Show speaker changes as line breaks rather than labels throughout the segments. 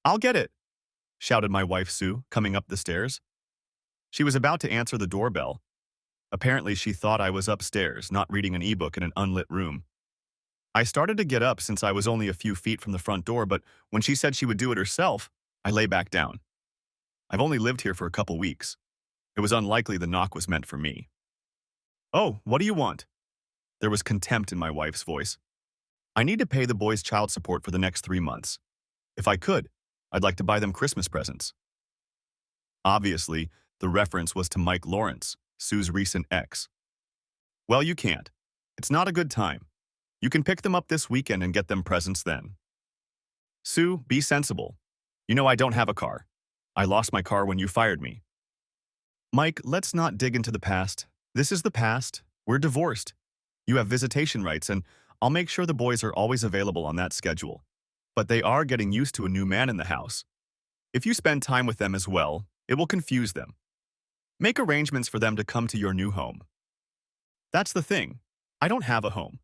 I'll get it, shouted my wife Sue, coming up the stairs. She was about to answer the doorbell. Apparently, she thought I was upstairs, not reading an ebook in an unlit room. I started to get up since I was only a few feet from the front door, but when she said she would do it herself, I lay back down. I've only lived here for a couple weeks. It was unlikely the knock was meant for me. Oh, what do you want? There was contempt in my wife's voice. I need to pay the boys' child support for the next 3 months. If I could, I'd like to buy them Christmas presents. Obviously, the reference was to Mike Lawrence, Sue's recent ex. Well, you can't. It's not a good time. You can pick them up this weekend and get them presents then. Sue, be sensible. You know I don't have a car. I lost my car when you fired me. Mike, let's not dig into the past. This is the past. We're divorced. You have visitation rights, and I'll make sure the boys are always available on that schedule. But they are getting used to a new man in the house. If you spend time with them as well, it will confuse them. Make arrangements for them to come to your new home. That's the thing. I don't have a home.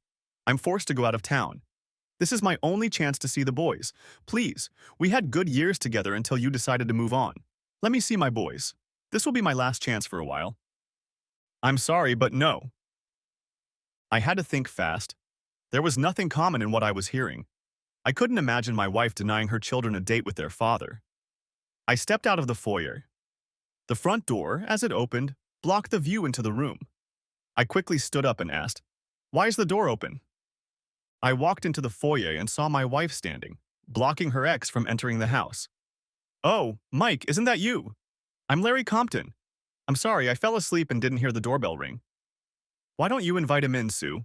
I'm forced to go out of town. This is my only chance to see the boys. Please, we had good years together until you decided to move on. Let me see my boys. This will be my last chance for a while. I'm sorry, but no. I had to think fast. There was nothing common in what I was hearing. I couldn't imagine my wife denying her children a date with their father. I stepped out of the foyer. The front door, as it opened, blocked the view into the room. I quickly stood up and asked, "Why is the door open?" I walked into the foyer and saw my wife standing, blocking her ex from entering the house. "Oh, Mike, isn't that you? I'm Larry Compton. I'm sorry, I fell asleep and didn't hear the doorbell ring. Why don't you invite him in, Sue?"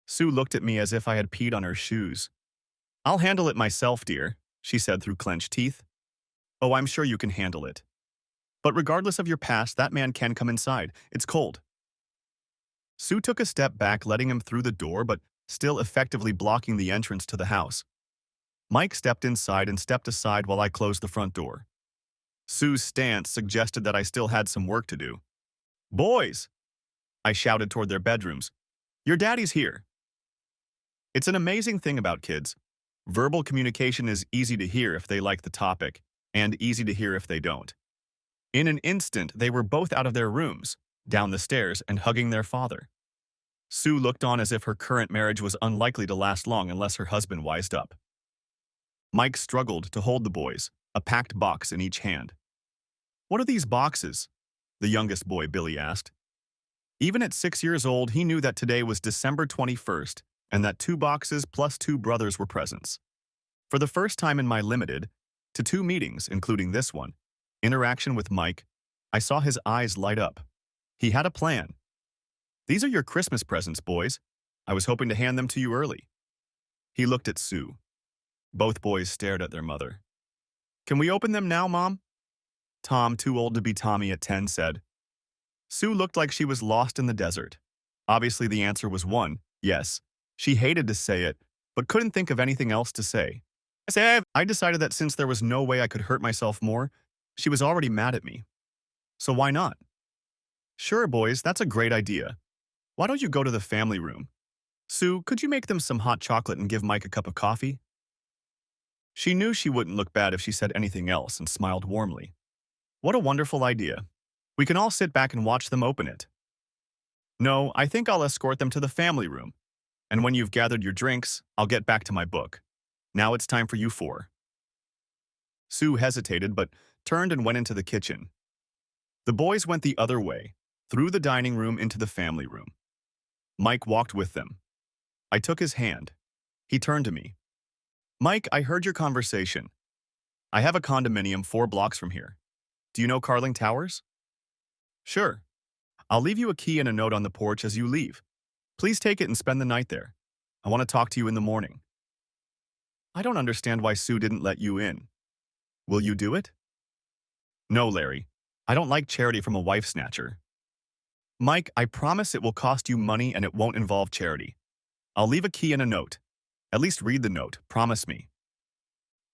Sue looked at me as if I had peed on her shoes. "I'll handle it myself, dear," she said through clenched teeth. "Oh, I'm sure you can handle it. But regardless of your past, that man can come inside. It's cold." Sue took a step back, letting him through the door, but still effectively blocking the entrance to the house. Mike stepped inside and stepped aside while I closed the front door. Sue's stance suggested that I still had some work to do. "Boys!" I shouted toward their bedrooms. "Your daddy's here." It's an amazing thing about kids. Verbal communication is easy to hear if they like the topic, and easy to hear if they don't. In an instant, they were both out of their rooms, down the stairs, and hugging their father. Sue looked on as if her current marriage was unlikely to last long unless her husband wised up. Mike struggled to hold the boys, a packed box in each hand. "What are these boxes?" the youngest boy, Billy, asked. Even at 6 years old, he knew that today was December 21st and that 2 boxes plus 2 brothers were presents. For the first time in my limited, to 2 meetings, including this one, interaction with Mike, I saw his eyes light up. He had a plan. "These are your Christmas presents, boys. I was hoping to hand them to you early." He looked at Sue. Both boys stared at their mother. "Can we open them now, Mom?" Tom, too old to be Tommy at 10, said. Sue looked like she was lost in the desert. Obviously, the answer was one, yes. She hated to say it, but couldn't think of anything else to say. I decided that since there was no way I could hurt myself more, she was already mad at me. So why not? "Sure, boys, that's a great idea. Why don't you go to the family room? Sue, could you make them some hot chocolate and give Mike a cup of coffee?" She knew she wouldn't look bad if she said anything else and smiled warmly. "What a wonderful idea. We can all sit back and watch them open it." "No, I think I'll escort them to the family room. And when you've gathered your drinks, I'll get back to my book. Now it's time for you 4. Sue hesitated but turned and went into the kitchen. The boys went the other way, through the dining room into the family room. Mike walked with them. I took his hand. He turned to me. "Mike, I heard your conversation. I have a condominium 4 blocks from here. Do you know Carling Towers?" "Sure. I'll leave you a key and a note on the porch as you leave. Please take it and spend the night there. I want to talk to you in the morning." "I don't understand why Sue didn't let you in. Will you do it?" "No, Larry. I don't like charity from a wife snatcher." "Mike, I promise it will cost you money and it won't involve charity. I'll leave a key and a note. At least read the note, promise me."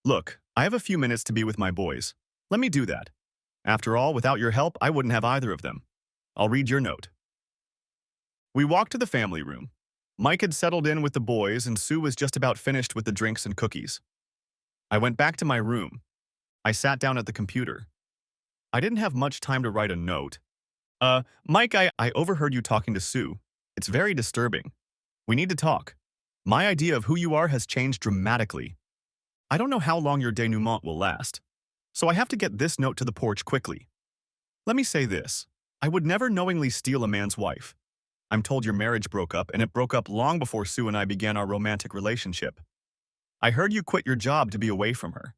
"Look, I have a few minutes to be with my boys. Let me do that. After all, without your help, I wouldn't have either of them. I'll read your note." We walked to the family room. Mike had settled in with the boys and Sue was just about finished with the drinks and cookies. I went back to my room. I sat down at the computer. I didn't have much time to write a note. Mike, I overheard you talking to Sue. It's very disturbing. We need to talk. My idea of who you are has changed dramatically. I don't know how long your denouement will last, so I have to get this note to the porch quickly. Let me say this. I would never knowingly steal a man's wife. I'm told your marriage broke up, and it broke up long before Sue and I began our romantic relationship. I heard you quit your job to be away from her.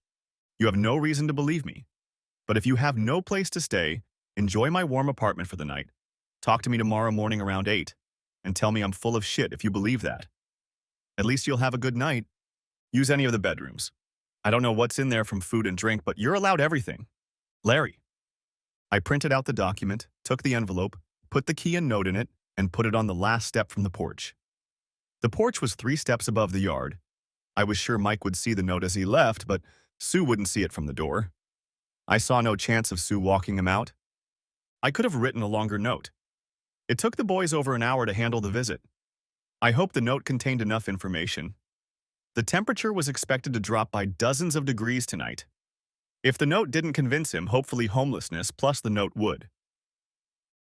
You have no reason to believe me. But if you have no place to stay, enjoy my warm apartment for the night. Talk to me tomorrow morning around 8, and tell me I'm full of shit if you believe that. At least you'll have a good night. Use any of the bedrooms. I don't know what's in there from food and drink, but you're allowed everything. Larry. I printed out the document, took the envelope, put the key and note in it, and put it on the last step from the porch. The porch was 3 steps above the yard. I was sure Mike would see the note as he left, but Sue wouldn't see it from the door. I saw no chance of Sue walking him out. I could have written a longer note. It took the boys over an hour to handle the visit. I hope the note contained enough information. The temperature was expected to drop by dozens of degrees tonight. If the note didn't convince him, hopefully homelessness plus the note would.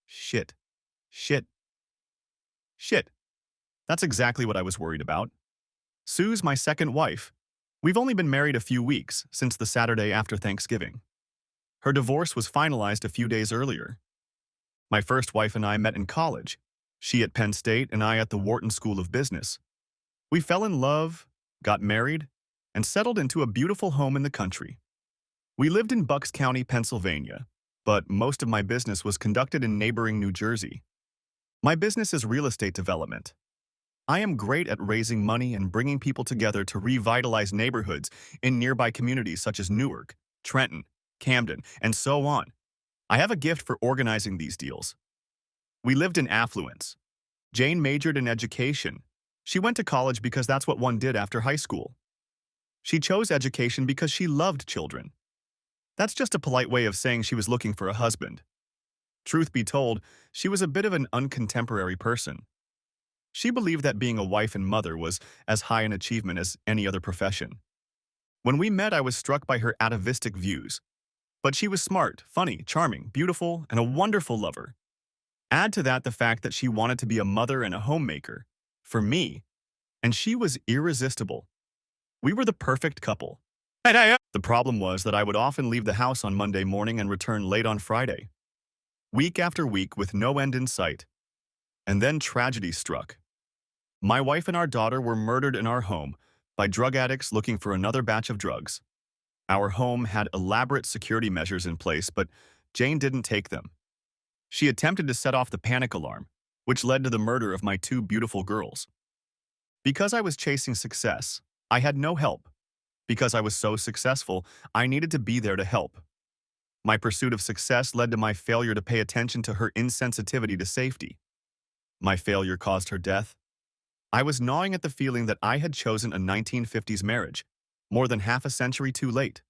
Shit. Shit. Shit. That's exactly what I was worried about. Sue's my second wife. We've only been married a few weeks, since the Saturday after Thanksgiving. Her divorce was finalized a few days earlier. My first wife and I met in college, she at Penn State and I at the Wharton School of Business. We fell in love, got married, and settled into a beautiful home in the country. We lived in Bucks County, Pennsylvania, but most of my business was conducted in neighboring New Jersey. My business is real estate development. I am great at raising money and bringing people together to revitalize neighborhoods in nearby communities such as Newark, Trenton, Camden, and so on. I have a gift for organizing these deals. We lived in affluence. Jane majored in education. She went to college because that's what one did after high school. She chose education because she loved children. That's just a polite way of saying she was looking for a husband. Truth be told, she was a bit of an uncontemporary person. She believed that being a wife and mother was as high an achievement as any other profession. When we met, I was struck by her atavistic views. But she was smart, funny, charming, beautiful, and a wonderful lover. Add to that the fact that she wanted to be a mother and a homemaker, for me, and she was irresistible. We were the perfect couple. The problem was that I would often leave the house on Monday morning and return late on Friday. Week after week with no end in sight. And then tragedy struck. My wife and our daughter were murdered in our home by drug addicts looking for another batch of drugs. Our home had elaborate security measures in place, but Jane didn't take them. She attempted to set off the panic alarm, which led to the murder of my 2 beautiful girls. Because I was chasing success, I had no help. Because I was so successful, I needed to be there to help. My pursuit of success led to my failure to pay attention to her insensitivity to safety. My failure caused her death. I was gnawing at the feeling that I had chosen a 1950s marriage, more than half a century too late.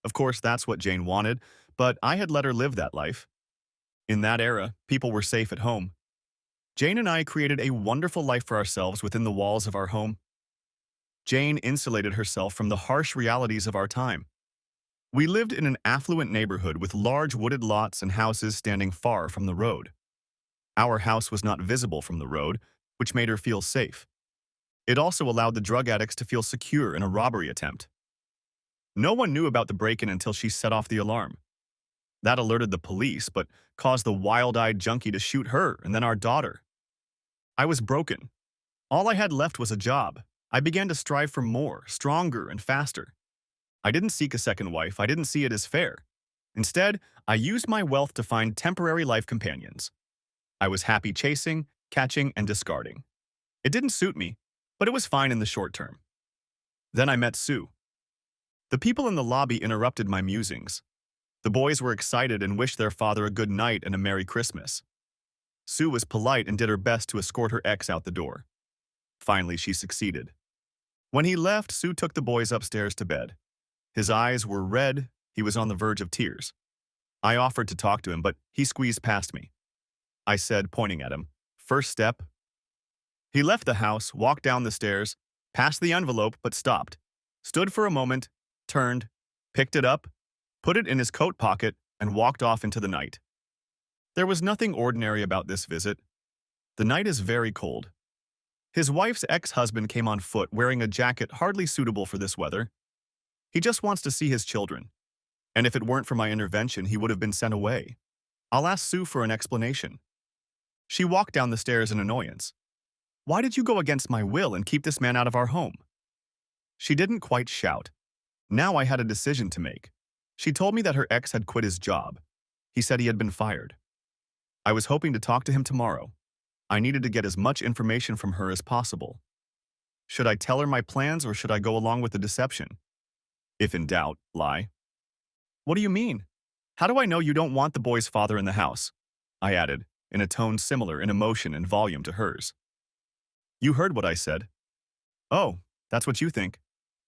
Of course, that's what Jane wanted, but I had let her live that life. In that era, people were safe at home. Jane and I created a wonderful life for ourselves within the walls of our home. Jane insulated herself from the harsh realities of our time. We lived in an affluent neighborhood with large wooded lots and houses standing far from the road. Our house was not visible from the road, which made her feel safe. It also allowed the drug addicts to feel secure in a robbery attempt. No one knew about the break-in until she set off the alarm. That alerted the police, but caused the wild-eyed junkie to shoot her and then our daughter. I was broken. All I had left was a job. I began to strive for more, stronger, and faster. I didn't seek a second wife. I didn't see it as fair. Instead, I used my wealth to find temporary life companions. I was happy chasing, catching, and discarding. It didn't suit me, but it was fine in the short term. Then I met Sue. The people in the lobby interrupted my musings. The boys were excited and wished their father a good night and a Merry Christmas. Sue was polite and did her best to escort her ex out the door. Finally, she succeeded. When he left, Sue took the boys upstairs to bed. His eyes were red. He was on the verge of tears. I offered to talk to him, but he squeezed past me. I said, pointing at him, "First step." He left the house, walked down the stairs, passed the envelope, but stopped, stood for a moment, turned, picked it up, put it in his coat pocket, and walked off into the night. There was nothing ordinary about this visit. The night is very cold. His wife's ex-husband came on foot wearing a jacket hardly suitable for this weather. He just wants to see his children. And if it weren't for my intervention, he would have been sent away. I'll ask Sue for an explanation. She walked down the stairs in annoyance. Why did you go against my will and keep this man out of our home? She didn't quite shout. Now I had a decision to make. She told me that her ex had quit his job. He said he had been fired. I was hoping to talk to him tomorrow. I needed to get as much information from her as possible. Should I tell her my plans or should I go along with the deception? If in doubt, lie. What do you mean? How do I know you don't want the boy's father in the house? I added, in a tone similar in emotion and volume to hers. You heard what I said. Oh, that's what you think.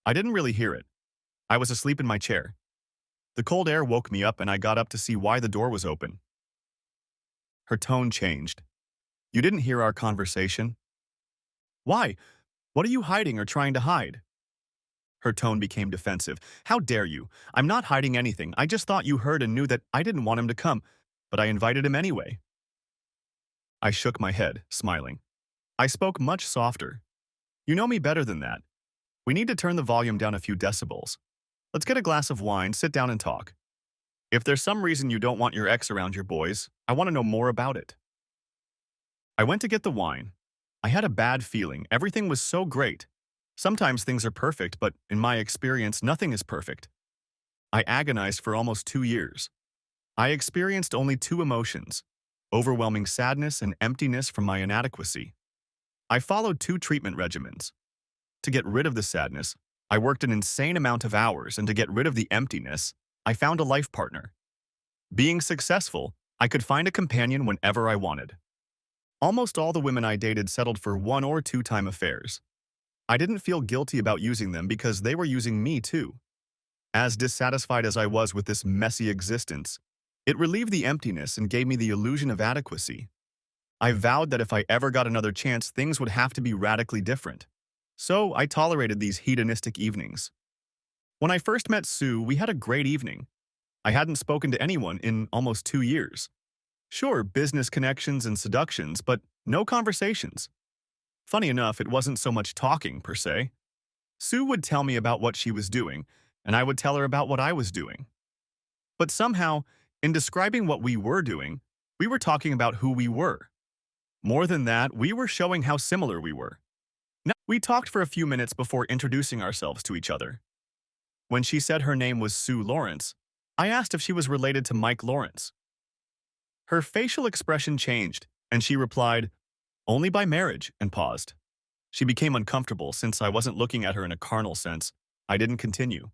I didn't really hear it. I was asleep in my chair. The cold air woke me up and I got up to see why the door was open. Her tone changed. You didn't hear our conversation? Why? What are you hiding or trying to hide? Her tone became defensive. How dare you? I'm not hiding anything. I just thought you heard and knew that I didn't want him to come, but I invited him anyway. I shook my head, smiling. I spoke much softer. You know me better than that. We need to turn the volume down a few decibels. Let's get a glass of wine, sit down and talk. If there's some reason you don't want your ex around your boys, I want to know more about it. I went to get the wine. I had a bad feeling. Everything was so great. Sometimes things are perfect, but in my experience, nothing is perfect. I agonized for almost 2 years. I experienced only 2 emotions, overwhelming sadness and emptiness from my inadequacy. I followed 2 treatment regimens. To get rid of the sadness, I worked an insane amount of hours, and to get rid of the emptiness, I found a life partner. Being successful, I could find a companion whenever I wanted. Almost all the women I dated settled for 1 or 2-time affairs. I didn't feel guilty about using them because they were using me too. As dissatisfied as I was with this messy existence, it relieved the emptiness and gave me the illusion of adequacy. I vowed that if I ever got another chance, things would have to be radically different. So I tolerated these hedonistic evenings. When I first met Sue, we had a great evening. I hadn't spoken to anyone in almost 2 years. Sure, business connections and seductions, but no conversations. Funny enough, it wasn't so much talking, per se. Sue would tell me about what she was doing, and I would tell her about what I was doing. But somehow, in describing what we were doing, we were talking about who we were. More than that, we were showing how similar we were. Now, we talked for a few minutes before introducing ourselves to each other. When she said her name was Sue Lawrence, I asked if she was related to Mike Lawrence. Her facial expression changed, and she replied, only by marriage, and paused. She became uncomfortable since I wasn't looking at her in a carnal sense. I didn't continue.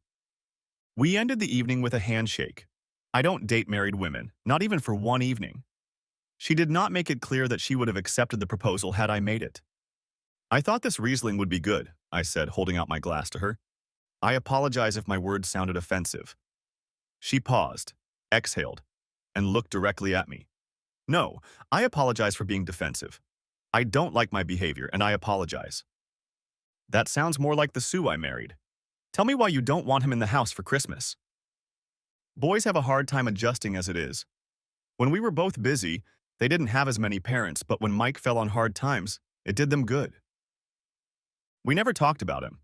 We ended the evening with a handshake. I don't date married women, not even for 1 evening. She did not make it clear that she would have accepted the proposal had I made it. I thought this Riesling would be good, I said, holding out my glass to her. I apologize if my words sounded offensive. She paused, exhaled, and looked directly at me. No, I apologize for being defensive. I don't like my behavior, and I apologize. That sounds more like the Sue I married. Tell me why you don't want him in the house for Christmas. Boys have a hard time adjusting as it is. When we were both busy, they didn't have as many parents, but when Mike fell on hard times, it did them good. We never talked about him.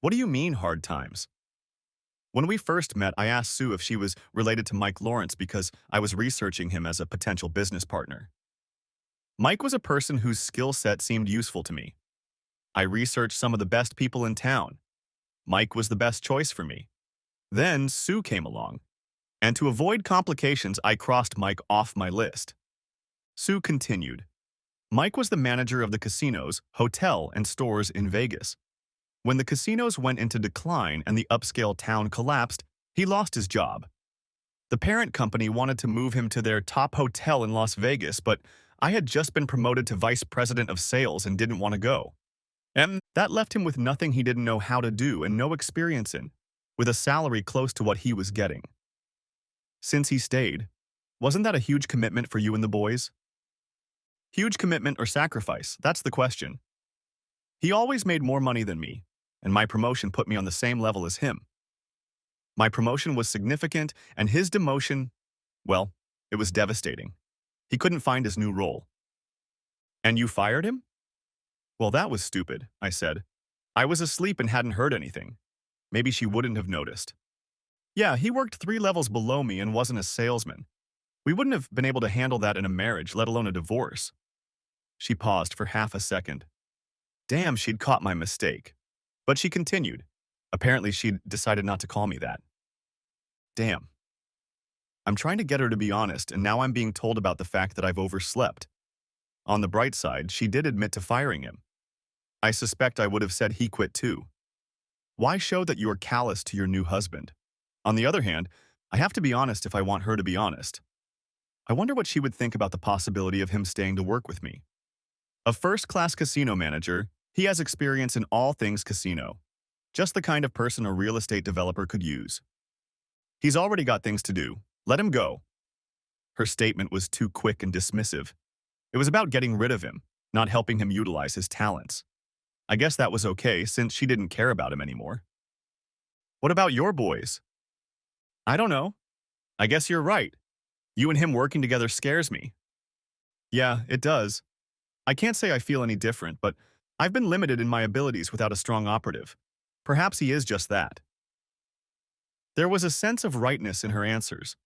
What do you mean, hard times? When we first met, I asked Sue if she was related to Mike Lawrence because I was researching him as a potential business partner. Mike was a person whose skill set seemed useful to me. I researched some of the best people in town. Mike was the best choice for me. Then Sue came along, and to avoid complications, I crossed Mike off my list. Sue continued. Mike was the manager of the casinos, hotel, and stores in Vegas. When the casinos went into decline and the upscale town collapsed, he lost his job. The parent company wanted to move him to their top hotel in Las Vegas, but I had just been promoted to vice president of sales and didn't want to go. And that left him with nothing he didn't know how to do and no experience in, with a salary close to what he was getting. Since he stayed, wasn't that a huge commitment for you and the boys? Huge commitment or sacrifice, that's the question. He always made more money than me, and my promotion put me on the same level as him. My promotion was significant, and his demotion, well, it was devastating. He couldn't find his new role. And you fired him? Well, that was stupid, I said. I was asleep and hadn't heard anything. Maybe she wouldn't have noticed. Yeah, he worked 3 levels below me and wasn't a salesman. We wouldn't have been able to handle that in a marriage, let alone a divorce. She paused for half a second. Damn, she'd caught my mistake. But she continued. Apparently, she'd decided not to call me that. Damn. I'm trying to get her to be honest, and now I'm being told about the fact that I've overslept. On the bright side, she did admit to firing him. I suspect I would have said he quit too. Why show that you are callous to your new husband? On the other hand, I have to be honest if I want her to be honest. I wonder what she would think about the possibility of him staying to work with me. A first-class casino manager, he has experience in all things casino. Just the kind of person a real estate developer could use. He's already got things to do. Let him go. Her statement was too quick and dismissive. It was about getting rid of him, not helping him utilize his talents. I guess that was okay since she didn't care about him anymore. What about your boys? I don't know. I guess you're right. You and him working together scares me. Yeah, it does. I can't say I feel any different, but I've been limited in my abilities without a strong operative. Perhaps he is just that. There was a sense of rightness in her answers.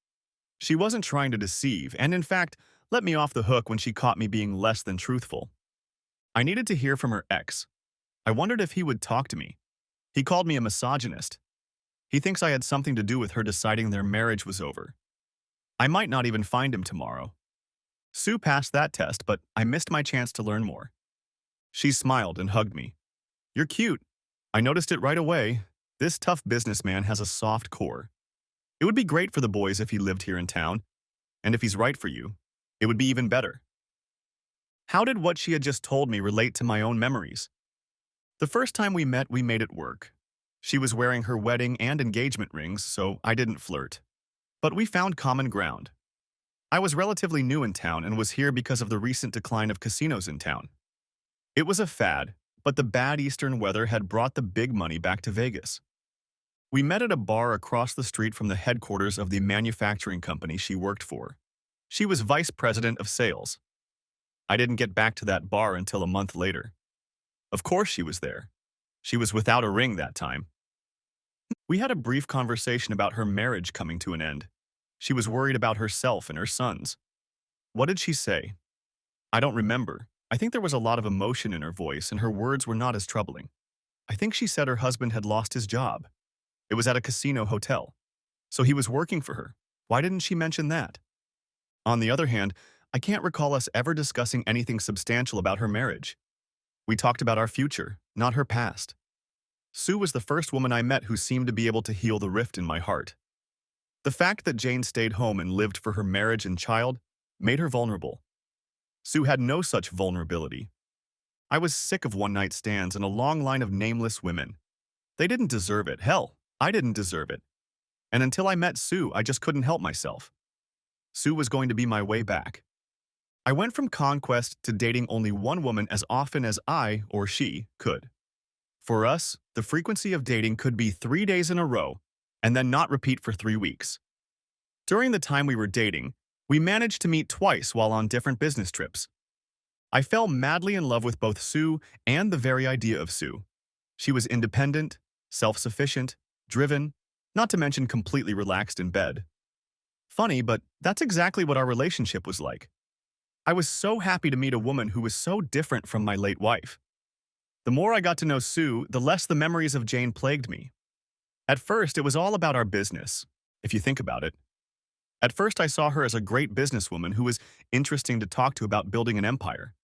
She wasn't trying to deceive, and in fact, let me off the hook when she caught me being less than truthful. I needed to hear from her ex. I wondered if he would talk to me. He called me a misogynist. He thinks I had something to do with her deciding their marriage was over. I might not even find him tomorrow. Sue passed that test, but I missed my chance to learn more. She smiled and hugged me. You're cute. I noticed it right away. This tough businessman has a soft core. It would be great for the boys if he lived here in town, and if he's right for you, it would be even better. How did what she had just told me relate to my own memories? The first time we met, we made it work. She was wearing her wedding and engagement rings, so I didn't flirt. But we found common ground. I was relatively new in town and was here because of the recent decline of casinos in town. It was a fad, but the bad Eastern weather had brought the big money back to Vegas. We met at a bar across the street from the headquarters of the manufacturing company she worked for. She was vice president of sales. I didn't get back to that bar until a month later. Of course she was there. She was without a ring that time. We had a brief conversation about her marriage coming to an end. She was worried about herself and her sons. What did she say? I don't remember. I think there was a lot of emotion in her voice and her words were not as troubling. I think she said her husband had lost his job. It was at a casino hotel. So he was working for her. Why didn't she mention that? On the other hand, I can't recall us ever discussing anything substantial about her marriage. We talked about our future, not her past. Sue was the first woman I met who seemed to be able to heal the rift in my heart. The fact that Jane stayed home and lived for her marriage and child made her vulnerable. Sue had no such vulnerability. I was sick of one-night stands and a long line of nameless women. They didn't deserve it. Hell, I didn't deserve it. And until I met Sue, I just couldn't help myself. Sue was going to be my way back. I went from conquest to dating only one woman as often as I, or she, could. For us, the frequency of dating could be 3 days in a row, and then not repeat for 3 weeks. During the time we were dating, we managed to meet twice while on different business trips. I fell madly in love with both Sue and the very idea of Sue. She was independent, self-sufficient, driven, not to mention completely relaxed in bed. Funny, but that's exactly what our relationship was like. I was so happy to meet a woman who was so different from my late wife. The more I got to know Sue, the less the memories of Jane plagued me. At first, it was all about our business, if you think about it. At first, I saw her as a great businesswoman who was interesting to talk to about building an empire.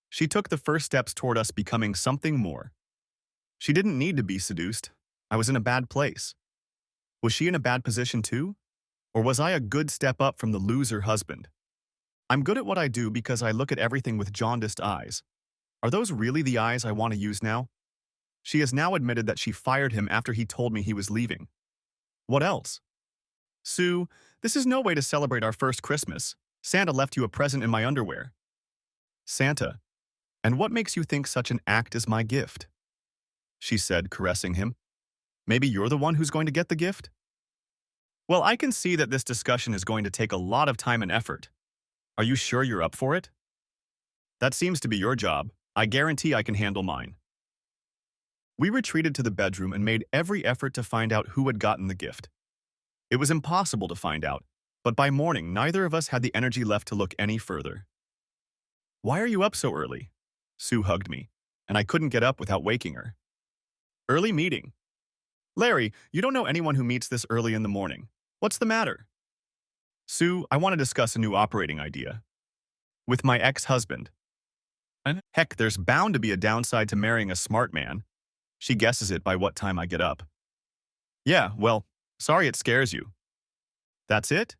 She took the first steps toward us becoming something more. She didn't need to be seduced. I was in a bad place. Was she in a bad position too? Or was I a good step up from the loser husband? I'm good at what I do because I look at everything with jaundiced eyes. Are those really the eyes I want to use now? She has now admitted that she fired him after he told me he was leaving. What else? Sue, this is no way to celebrate our first Christmas. Santa left you a present in my underwear. Santa, and what makes you think such an act is my gift? She said, caressing him. Maybe you're the one who's going to get the gift? Well, I can see that this discussion is going to take a lot of time and effort. Are you sure you're up for it? That seems to be your job. I guarantee I can handle mine. We retreated to the bedroom and made every effort to find out who had gotten the gift. It was impossible to find out, but by morning, neither of us had the energy left to look any further. Why are you up so early? Sue hugged me, and I couldn't get up without waking her. Early meeting. Larry, you don't know anyone who meets this early in the morning. What's the matter? Sue, I want to discuss a new operating idea. With my ex-husband. And heck, there's bound to be a downside to marrying a smart man. She guesses it by what time I get up. Yeah, well, sorry it scares you. That's it?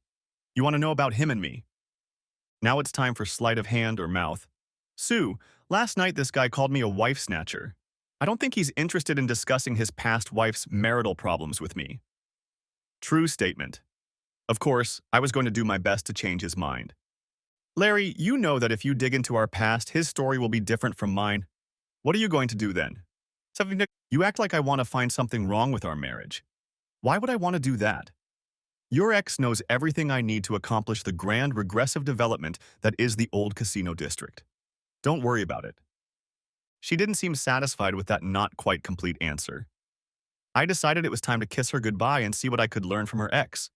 You want to know about him and me? Now it's time for sleight of hand or mouth. Sue, last night this guy called me a wife snatcher. I don't think he's interested in discussing his past wife's marital problems with me. True statement. Of course, I was going to do my best to change his mind. Larry, you know that if you dig into our past, his story will be different from mine. What are you going to do then? You act like I want to find something wrong with our marriage. Why would I want to do that? Your ex knows everything I need to accomplish the grand regressive development that is the old casino district. Don't worry about it. She didn't seem satisfied with that not quite complete answer. I decided it was time to kiss her goodbye and see what I could learn from her ex.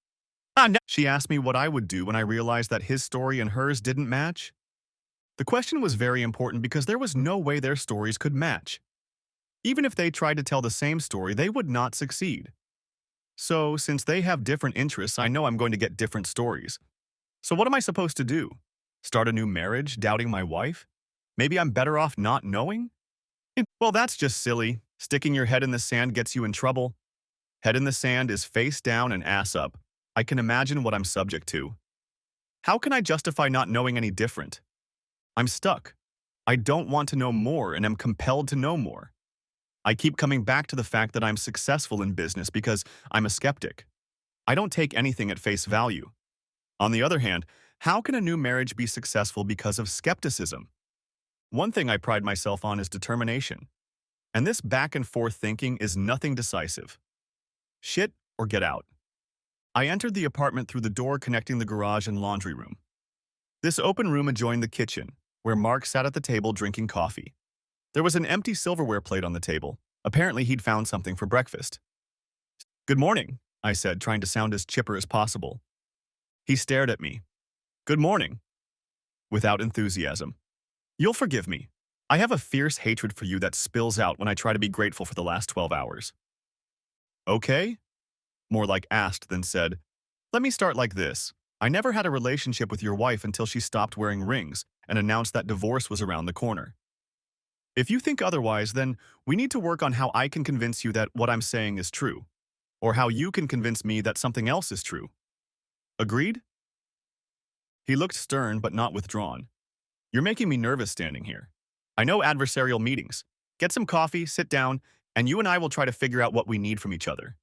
No. She asked me what I would do when I realized that his story and hers didn't match. The question was very important because there was no way their stories could match. Even if they tried to tell the same story, they would not succeed. So, since they have different interests, I know I'm going to get different stories. So what am I supposed to do? Start a new marriage, doubting my wife? Maybe I'm better off not knowing? Well, that's just silly. Sticking your head in the sand gets you in trouble. Head in the sand is face down and ass up. I can imagine what I'm subject to. How can I justify not knowing any different? I'm stuck. I don't want to know more and am compelled to know more. I keep coming back to the fact that I'm successful in business because I'm a skeptic. I don't take anything at face value. On the other hand, how can a new marriage be successful because of skepticism? One thing I pride myself on is determination. And this back and forth thinking is nothing decisive. Shit or get out. I entered the apartment through the door connecting the garage and laundry room. This open room adjoined the kitchen, where Mark sat at the table drinking coffee. There was an empty silverware plate on the table. Apparently, he'd found something for breakfast. Good morning, I said, trying to sound as chipper as possible. He stared at me. Good morning. Without enthusiasm. You'll forgive me. I have a fierce hatred for you that spills out when I try to be grateful for the last 12 hours. Okay? More like asked than said. Let me start like this. I never had a relationship with your wife until she stopped wearing rings and announced that divorce was around the corner. If you think otherwise, then we need to work on how I can convince you that what I'm saying is true, or how you can convince me that something else is true. Agreed? He looked stern but not withdrawn. You're making me nervous standing here. I know adversarial meetings. Get some coffee, sit down, and you and I will try to figure out what we need from each other.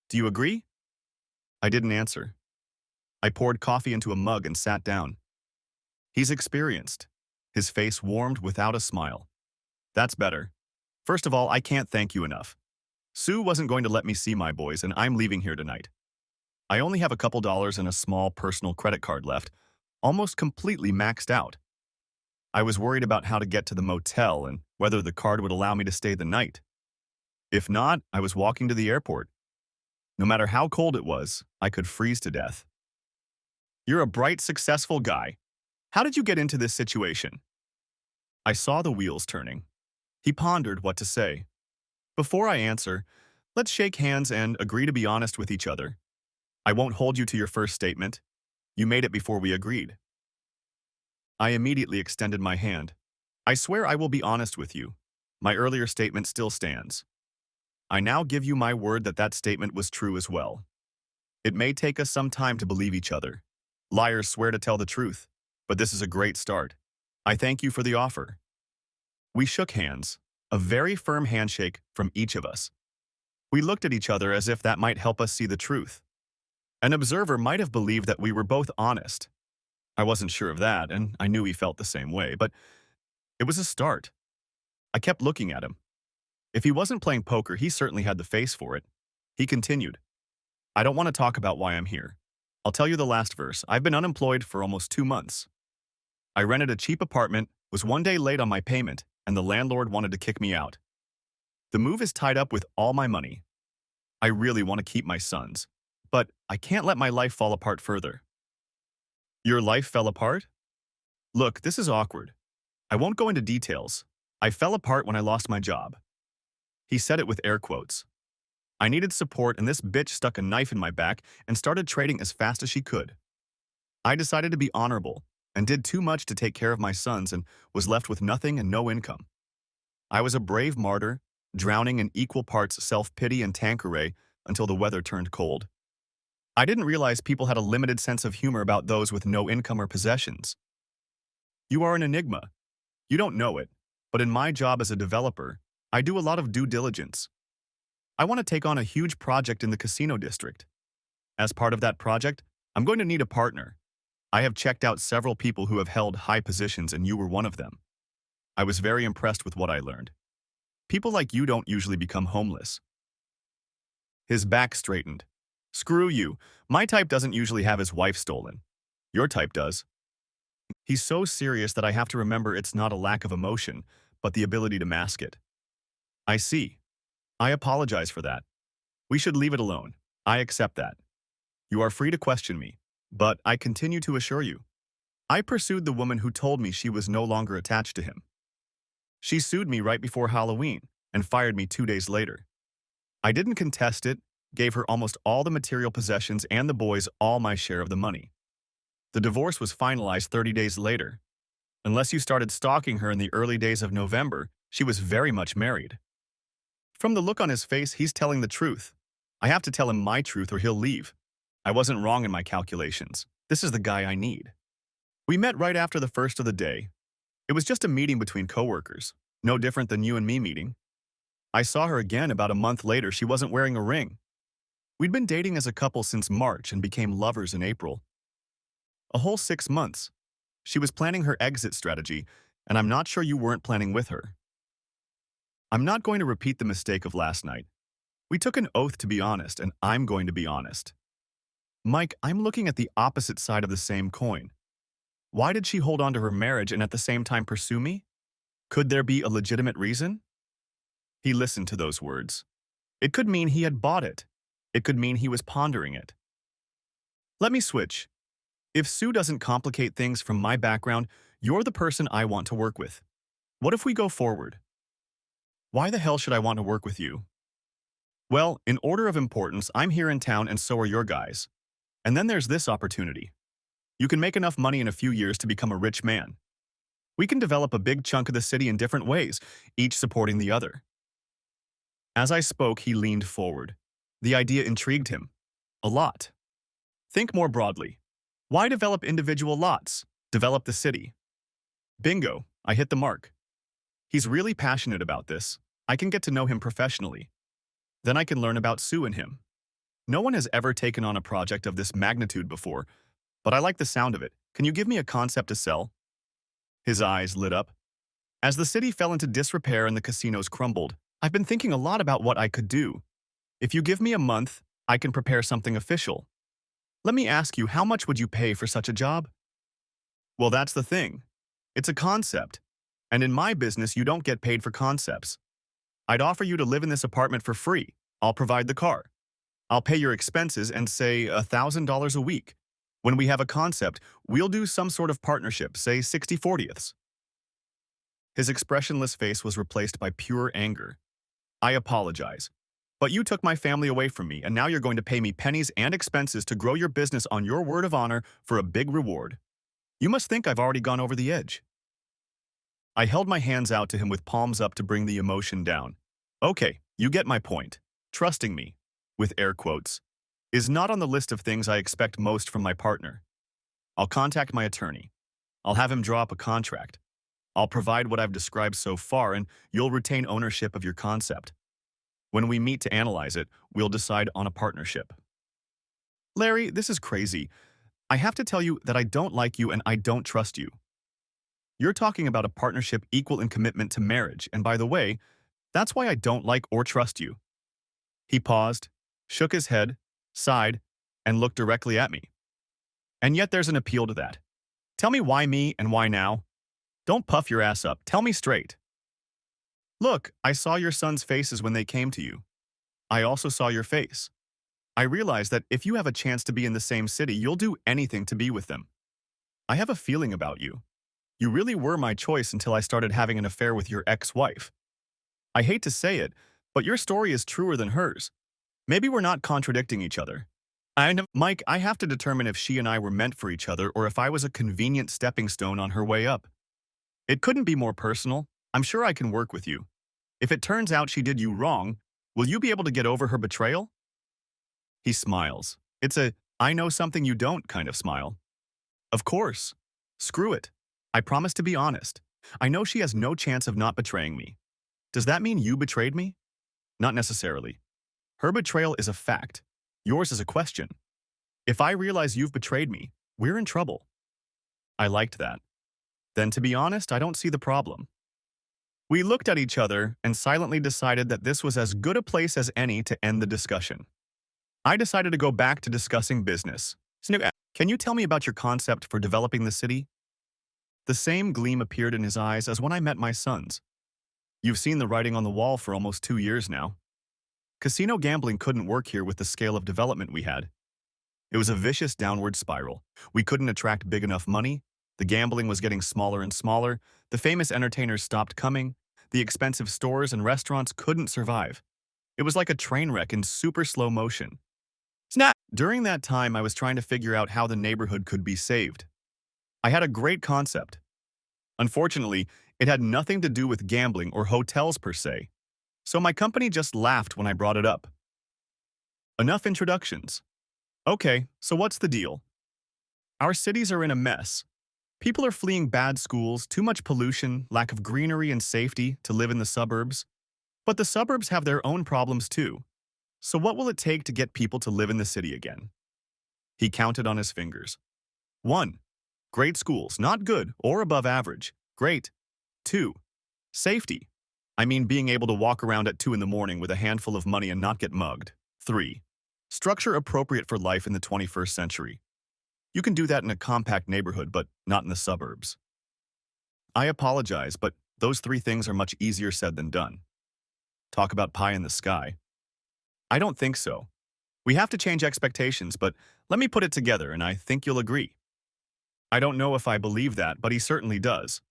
Do you agree? I didn't answer. I poured coffee into a mug and sat down. He's experienced. His face warmed without a smile. That's better. First of all, I can't thank you enough. Sue wasn't going to let me see my boys, and I'm leaving here tonight. I only have a couple dollars and a small personal credit card left, almost completely maxed out. I was worried about how to get to the motel and whether the card would allow me to stay the night. If not, I was walking to the airport. No matter how cold it was, I could freeze to death. You're a bright, successful guy. How did you get into this situation? I saw the wheels turning. He pondered what to say. Before I answer, let's shake hands and agree to be honest with each other. I won't hold you to your first statement. You made it before we agreed. I immediately extended my hand. I swear I will be honest with you. My earlier statement still stands. I now give you my word that that statement was true as well. It may take us some time to believe each other. Liars swear to tell the truth, but this is a great start. I thank you for the offer. We shook hands, a very firm handshake from each of us. We looked at each other as if that might help us see the truth. An observer might have believed that we were both honest. I wasn't sure of that, and I knew he felt the same way, but it was a start. I kept looking at him. If he wasn't playing poker, he certainly had the face for it. He continued. I don't want to talk about why I'm here. I'll tell you the last verse. I've been unemployed for almost 2 months. I rented a cheap apartment, was one day late on my payment, and the landlord wanted to kick me out. The move is tied up with all my money. I really want to keep my sons, but I can't let my life fall apart further. Your life fell apart? Look, this is awkward. I won't go into details. I fell apart when I lost my job. He said it with air quotes. I needed support, and this bitch stuck a knife in my back and started trading as fast as she could. I decided to be honorable and did too much to take care of my sons and was left with nothing and no income. I was a brave martyr, drowning in equal parts self-pity and Tanqueray until the weather turned cold. I didn't realize people had a limited sense of humor about those with no income or possessions. You are an enigma. You don't know it, but in my job as a developer, I do a lot of due diligence. I want to take on a huge project in the casino district. As part of that project, I'm going to need a partner. I have checked out several people who have held high positions, and you were one of them. I was very impressed with what I learned. People like you don't usually become homeless. His back straightened. Screw you. My type doesn't usually have his wife stolen. Your type does. He's so serious that I have to remember it's not a lack of emotion, but the ability to mask it. I see. I apologize for that. We should leave it alone. I accept that. You are free to question me, but I continue to assure you. I pursued the woman who told me she was no longer attached to him. She sued me right before Halloween and fired me 2 days later. I didn't contest it, gave her almost all the material possessions and the boys all my share of the money. The divorce was finalized 30 days later. Unless you started stalking her in the early days of November, she was very much married. From the look on his face, he's telling the truth. I have to tell him my truth or he'll leave. I wasn't wrong in my calculations. This is the guy I need. We met right after the first of the day. It was just a meeting between coworkers, no different than you and me meeting. I saw her again about a month later. She wasn't wearing a ring. We'd been dating as a couple since March and became lovers in April. A whole 6 months. She was planning her exit strategy, and I'm not sure you weren't planning with her. I'm not going to repeat the mistake of last night. We took an oath to be honest, and I'm going to be honest. Mike, I'm looking at the opposite side of the same coin. Why did she hold on to her marriage and at the same time pursue me? Could there be a legitimate reason? He listened to those words. It could mean he had bought it. It could mean he was pondering it. Let me switch. If Sue doesn't complicate things from my background, you're the person I want to work with. What if we go forward? Why the hell should I want to work with you? Well, in order of importance, I'm here in town and so are your guys. And then there's this opportunity. You can make enough money in a few years to become a rich man. We can develop a big chunk of the city in different ways, each supporting the other. As I spoke, he leaned forward. The idea intrigued him. A lot. Think more broadly. Why develop individual lots? Develop the city. Bingo, I hit the mark. He's really passionate about this. I can get to know him professionally. Then I can learn about Sue and him. No one has ever taken on a project of this magnitude before, but I like the sound of it. Can you give me a concept to sell? His eyes lit up. As the city fell into disrepair and the casinos crumbled, I've been thinking a lot about what I could do. If you give me a month, I can prepare something official. Let me ask you, how much would you pay for such a job? Well, that's the thing. It's a concept. And in my business, you don't get paid for concepts. I'd offer you to live in this apartment for free. I'll provide the car. I'll pay your expenses and say $1,000 a week. When we have a concept, we'll do some sort of partnership, say 60/40ths. His expressionless face was replaced by pure anger. I apologize. But you took my family away from me, and now you're going to pay me pennies and expenses to grow your business on your word of honor for a big reward. You must think I've already gone over the edge. I held my hands out to him with palms up to bring the emotion down. Okay, you get my point. Trusting me, with air quotes, is not on the list of things I expect most from my partner. I'll contact my attorney. I'll have him draw up a contract. I'll provide what I've described so far, and you'll retain ownership of your concept. When we meet to analyze it, we'll decide on a partnership. Larry, this is crazy. I have to tell you that I don't like you and I don't trust you. You're talking about a partnership equal in commitment to marriage, and by the way, that's why I don't like or trust you. He paused, shook his head, sighed, and looked directly at me. And yet there's an appeal to that. Tell me why me and why now? Don't puff your ass up. Tell me straight. Look, I saw your sons' faces when they came to you. I also saw your face. I realize that if you have a chance to be in the same city, you'll do anything to be with them. I have a feeling about you. You really were my choice until I started having an affair with your ex-wife. I hate to say it, but your story is truer than hers. Maybe we're not contradicting each other. Mike, I have to determine if she and I were meant for each other or if I was a convenient stepping stone on her way up. It couldn't be more personal. I'm sure I can work with you. If it turns out she did you wrong, will you be able to get over her betrayal? He smiles. It's a, I know something you don't kind of smile. Of course. Screw it. I promise to be honest. I know she has no chance of not betraying me. Does that mean you betrayed me? Not necessarily. Her betrayal is a fact. Yours is a question. If I realize you've betrayed me, we're in trouble. I liked that. Then to be honest, I don't see the problem. We looked at each other and silently decided that this was as good a place as any to end the discussion. I decided to go back to discussing business. Can you tell me about your concept for developing the city? The same gleam appeared in his eyes as when I met my sons. You've seen the writing on the wall for almost 2 years now. Casino gambling couldn't work here with the scale of development we had. It was a vicious downward spiral. We couldn't attract big enough money. The gambling was getting smaller and smaller. The famous entertainers stopped coming. The expensive stores and restaurants couldn't survive. It was like a train wreck in super slow motion. Snap! During that time, I was trying to figure out how the neighborhood could be saved. I had a great concept. Unfortunately, it had nothing to do with gambling or hotels per se. So my company just laughed when I brought it up. Enough introductions. Okay, so what's the deal? Our cities are in a mess. People are fleeing bad schools, too much pollution, lack of greenery and safety to live in the suburbs. But the suburbs have their own problems too. So what will it take to get people to live in the city again? He counted on his fingers. 1. Great schools, not good or above average. Great. 2. Safety. I mean being able to walk around at 2 in the morning with a handful of money and not get mugged. 3. Structure appropriate for life in the 21st century. You can do that in a compact neighborhood, but not in the suburbs. I apologize, but those 3 things are much easier said than done. Talk about pie in the sky. I don't think so. We have to change expectations, but let me put it together and I think you'll agree. I don't know if I believe that, but he certainly does.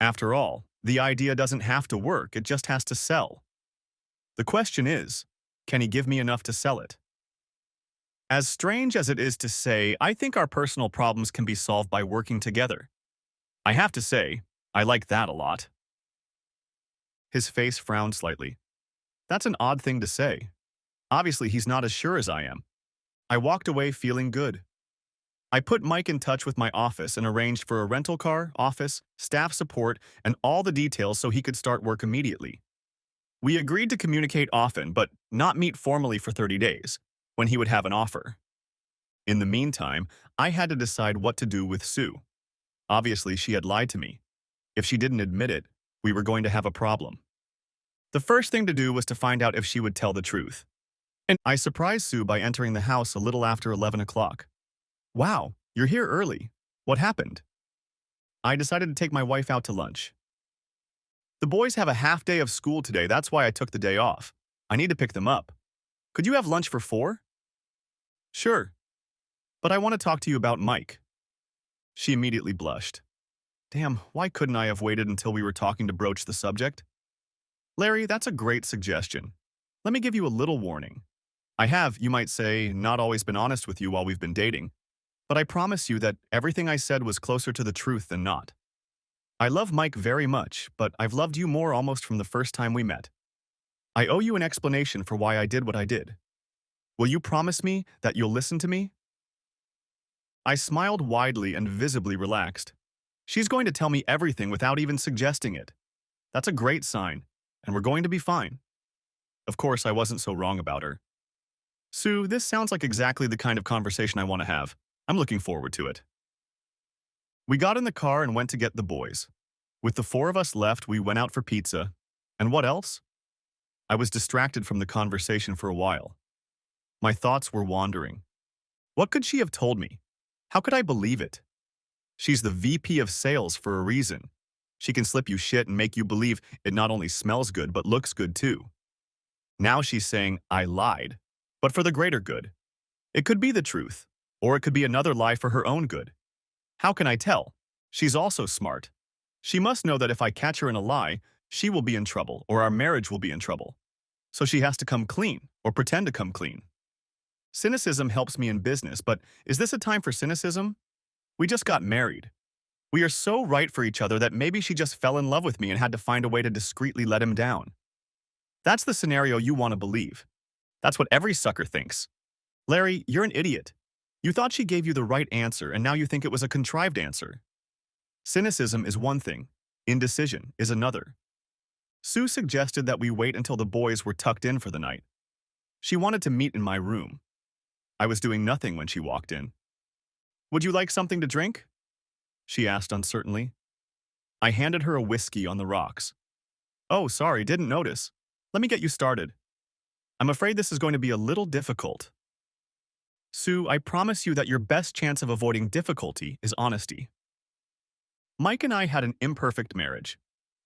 After all, the idea doesn't have to work, it just has to sell. The question is, can he give me enough to sell it? As strange as it is to say, I think our personal problems can be solved by working together. I have to say, I like that a lot. His face frowned slightly. That's an odd thing to say. Obviously, he's not as sure as I am. I walked away feeling good. I put Mike in touch with my office and arranged for a rental car, office, staff support, and all the details so he could start work immediately. We agreed to communicate often, but not meet formally for 30 days, when he would have an offer. In the meantime, I had to decide what to do with Sue. Obviously, she had lied to me. If she didn't admit it, we were going to have a problem. The first thing to do was to find out if she would tell the truth. And I surprised Sue by entering the house a little after 11 o'clock. Wow, you're here early. What happened? I decided to take my wife out to lunch. The boys have a half day of school today, that's why I took the day off. I need to pick them up. Could you have lunch for 4? Sure. But I want to talk to you about Mike. She immediately blushed. Damn, why couldn't I have waited until we were talking to broach the subject? Larry, that's a great suggestion. Let me give you a little warning. I have, you might say, not always been honest with you while we've been dating. But I promise you that everything I said was closer to the truth than not. I love Mike very much, but I've loved you more almost from the first time we met. I owe you an explanation for why I did what I did. Will you promise me that you'll listen to me? I smiled widely and visibly relaxed. She's going to tell me everything without even suggesting it. That's a great sign, and we're going to be fine. Of course, I wasn't so wrong about her. Sue, this sounds like exactly the kind of conversation I want to have. I'm looking forward to it. We got in the car and went to get the boys. With the 4 of us left, we went out for pizza. And what else? I was distracted from the conversation for a while. My thoughts were wandering. What could she have told me? How could I believe it? She's the VP of sales for a reason. She can slip you shit and make you believe it not only smells good but looks good too. Now she's saying, I lied, but for the greater good. It could be the truth, or it could be another lie for her own good. How can I tell? She's also smart. She must know that if I catch her in a lie, she will be in trouble, or our marriage will be in trouble. So she has to come clean, or pretend to come clean. Cynicism helps me in business, but is this a time for cynicism? We just got married. We are so right for each other that maybe she just fell in love with me and had to find a way to discreetly let him down. That's the scenario you want to believe. That's what every sucker thinks. Larry, you're an idiot. You thought she gave you the right answer and now you think it was a contrived answer. Cynicism is one thing. Indecision is another. Sue suggested that we wait until the boys were tucked in for the night. She wanted to meet in my room. I was doing nothing when she walked in. Would you like something to drink? She asked uncertainly. I handed her a whiskey on the rocks. Oh, sorry, didn't notice. Let me get you started. I'm afraid this is going to be a little difficult. Sue, I promise you that your best chance of avoiding difficulty is honesty. Mike and I had an imperfect marriage.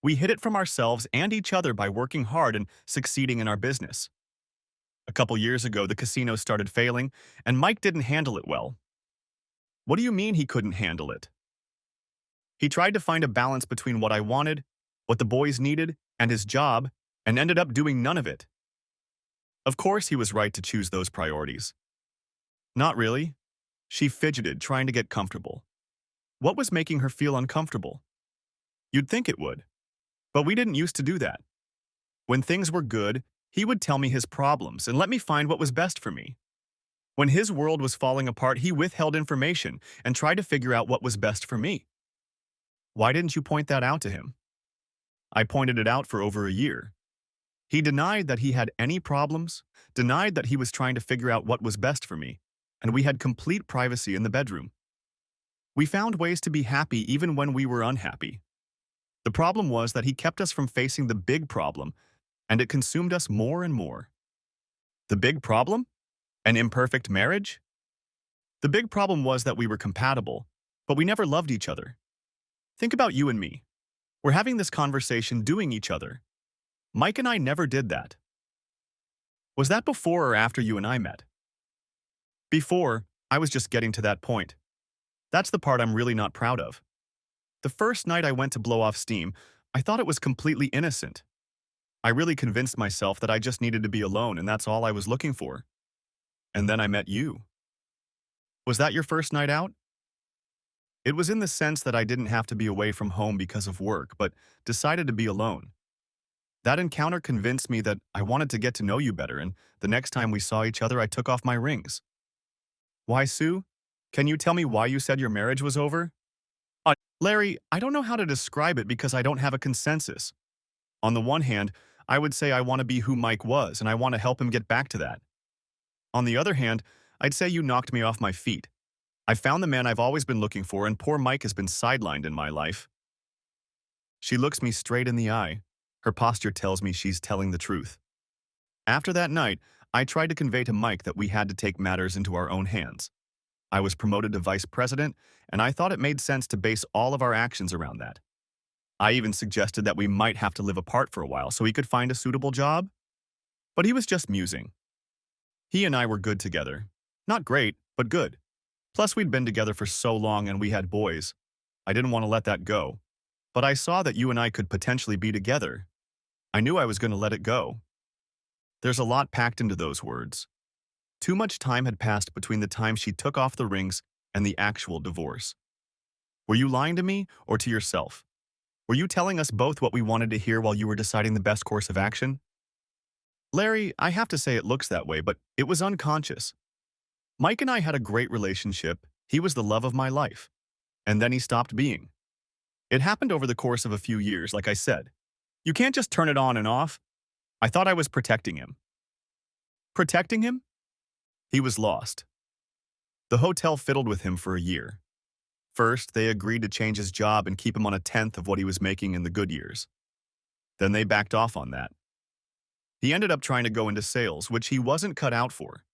We hid it from ourselves and each other by working hard and succeeding in our business. A couple years ago, the casino started failing, and Mike didn't handle it well. What do you mean he couldn't handle it? He tried to find a balance between what I wanted, what the boys needed, and his job, and ended up doing none of it. Of course he was right to choose those priorities. Not really. She fidgeted, trying to get comfortable. What was making her feel uncomfortable? You'd think it would. But we didn't used to do that. When things were good, he would tell me his problems and let me find what was best for me. When his world was falling apart, he withheld information and tried to figure out what was best for me. Why didn't you point that out to him? I pointed it out for over a year. He denied that he had any problems, denied that he was trying to figure out what was best for me, and we had complete privacy in the bedroom. We found ways to be happy even when we were unhappy. The problem was that he kept us from facing the big problem, and it consumed us more and more. The big problem? An imperfect marriage? The big problem was that we were compatible, but we never loved each other. Think about you and me. We're having this conversation doing each other. Mike and I never did that. Was that before or after you and I met? Before, I was just getting to that point. That's the part I'm really not proud of. The first night I went to blow off steam, I thought it was completely innocent. I really convinced myself that I just needed to be alone and that's all I was looking for. And then I met you. Was that your first night out? It was in the sense that I didn't have to be away from home because of work, but decided to be alone. That encounter convinced me that I wanted to get to know you better, and the next time we saw each other, I took off my rings. Why, Sue? Can you tell me why you said your marriage was over? Larry, I don't know how to describe it because I don't have a consensus. On the one hand, I would say I want to be who Mike was, and I want to help him get back to that. On the other hand, I'd say you knocked me off my feet. I found the man I've always been looking for, and poor Mike has been sidelined in my life. She looks me straight in the eye. Her posture tells me she's telling the truth. After that night, I tried to convey to Mike that we had to take matters into our own hands. I was promoted to vice president, and I thought it made sense to base all of our actions around that. I even suggested that we might have to live apart for a while so he could find a suitable job. But he was just musing. He and I were good together. Not great, but good. Plus, we'd been together for so long and we had boys. I didn't want to let that go. But I saw that you and I could potentially be together. I knew I was going to let it go. There's a lot packed into those words. Too much time had passed between the time she took off the rings and the actual divorce. Were you lying to me or to yourself? Were you telling us both what we wanted to hear while you were deciding the best course of action? Larry, I have to say it looks that way, but it was unconscious. Mike and I had a great relationship. He was the love of my life. And then he stopped being. It happened over the course of a few years, like I said. You can't just turn it on and off. I thought I was protecting him. Protecting him? He was lost. The hotel fiddled with him for a year. First, they agreed to change his job and keep him on a tenth of what he was making in the good years. Then they backed off on that. He ended up trying to go into sales, which he wasn't cut out for.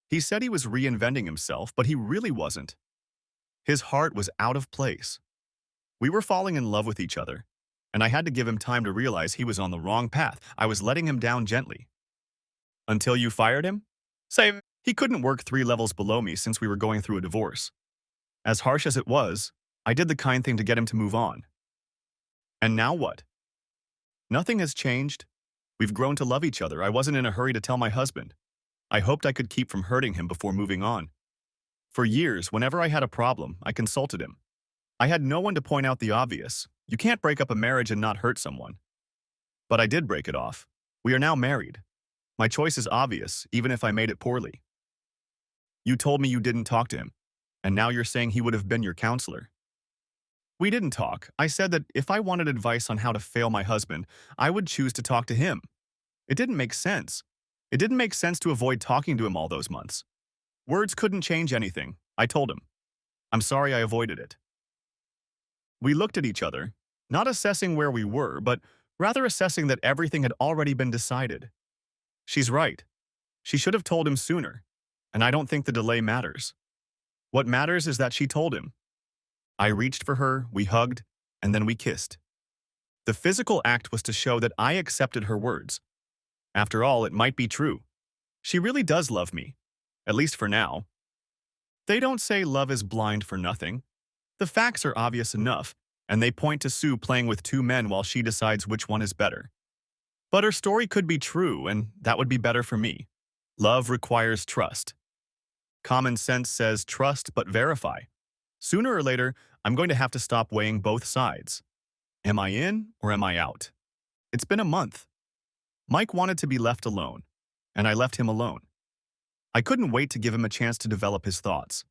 He said he was reinventing himself, but he really wasn't. His heart was out of place. We were falling in love with each other, and I had to give him time to realize he was on the wrong path. I was letting him down gently. Until you fired him? Same. He couldn't work 3 levels below me since we were going through a divorce. As harsh as it was, I did the kind thing to get him to move on. And now what? Nothing has changed. We've grown to love each other. I wasn't in a hurry to tell my husband. I hoped I could keep from hurting him before moving on. For years, whenever I had a problem, I consulted him. I had no one to point out the obvious. You can't break up a marriage and not hurt someone. But I did break it off. We are now married. My choice is obvious, even if I made it poorly. You told me you didn't talk to him, and now you're saying he would have been your counselor. We didn't talk. I said that if I wanted advice on how to fail my husband, I would choose to talk to him. It didn't make sense. It didn't make sense to avoid talking to him all those months. Words couldn't change anything, I told him. I'm sorry I avoided it. We looked at each other, not assessing where we were, but rather assessing that everything had already been decided. She's right. She should have told him sooner, and I don't think the delay matters. What matters is that she told him. I reached for her, we hugged, and then we kissed. The physical act was to show that I accepted her words. After all, it might be true. She really does love me, at least for now. They don't say love is blind for nothing. The facts are obvious enough, and they point to Sue playing with 2 men while she decides which one is better. But her story could be true, and that would be better for me. Love requires trust. Common sense says trust but verify. Sooner or later, I'm going to have to stop weighing both sides. Am I in or am I out? It's been a month. Mike wanted to be left alone, and I left him alone. I couldn't wait to give him a chance to develop his thoughts.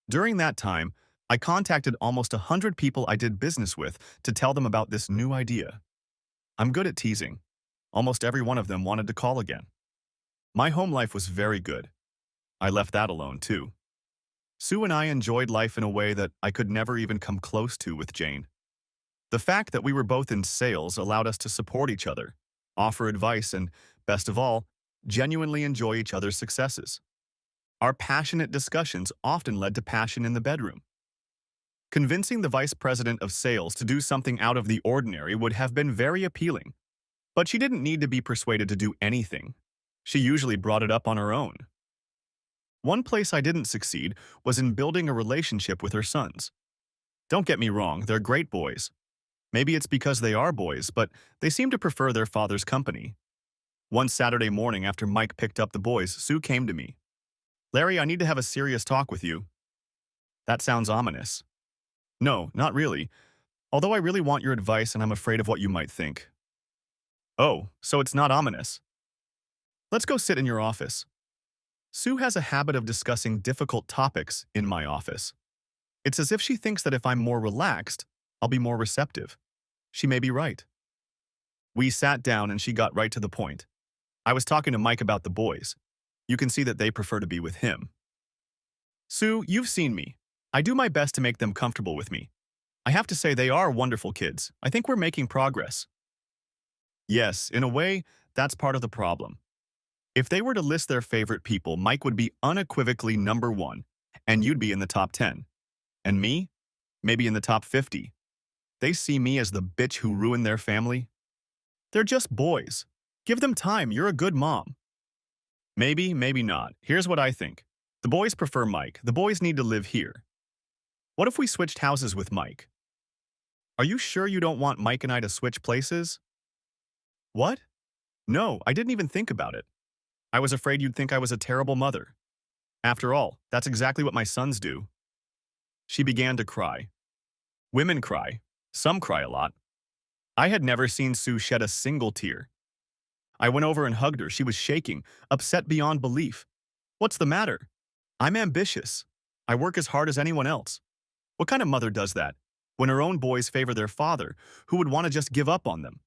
During that time, I contacted almost 100 people I did business with to tell them about this new idea. I'm good at teasing. Almost every one of them wanted to call again. My home life was very good. I left that alone, too. Sue and I enjoyed life in a way that I could never even come close to with Jane. The fact that we were both in sales allowed us to support each other, offer advice, and, best of all, genuinely enjoy each other's successes. Our passionate discussions often led to passion in the bedroom. Convincing the vice president of sales to do something out of the ordinary would have been very appealing. But she didn't need to be persuaded to do anything. She usually brought it up on her own. One place I didn't succeed was in building a relationship with her sons. Don't get me wrong, they're great boys. Maybe it's because they are boys, but they seem to prefer their father's company. One Saturday morning after Mike picked up the boys, Sue came to me. Larry, I need to have a serious talk with you. That sounds ominous. No, not really. Although I really want your advice and I'm afraid of what you might think. Oh, so it's not ominous. Let's go sit in your office. Sue has a habit of discussing difficult topics in my office. It's as if she thinks that if I'm more relaxed, I'll be more receptive. She may be right. We sat down and she got right to the point. I was talking to Mike about the boys. You can see that they prefer to be with him. Sue, you've seen me. I do my best to make them comfortable with me. I have to say they are wonderful kids. I think we're making progress. Yes, in a way, that's part of the problem. If they were to list their favorite people, Mike would be unequivocally #1, and you'd be in the top 10. And me? Maybe in the top 50. They see me as the bitch who ruined their family. They're just boys. Give them time, you're a good mom. Maybe, maybe not. Here's what I think. The boys prefer Mike. The boys need to live here. What if we switched houses with Mike? Are you sure you don't want Mike and I to switch places? What? No, I didn't even think about it. I was afraid you'd think I was a terrible mother. After all, that's exactly what my sons do. She began to cry. Women cry. Some cry a lot. I had never seen Sue shed a single tear. I went over and hugged her. She was shaking, upset beyond belief. What's the matter? I'm ambitious. I work as hard as anyone else. What kind of mother does that, when her own boys favor their father, who would want to just give up on them?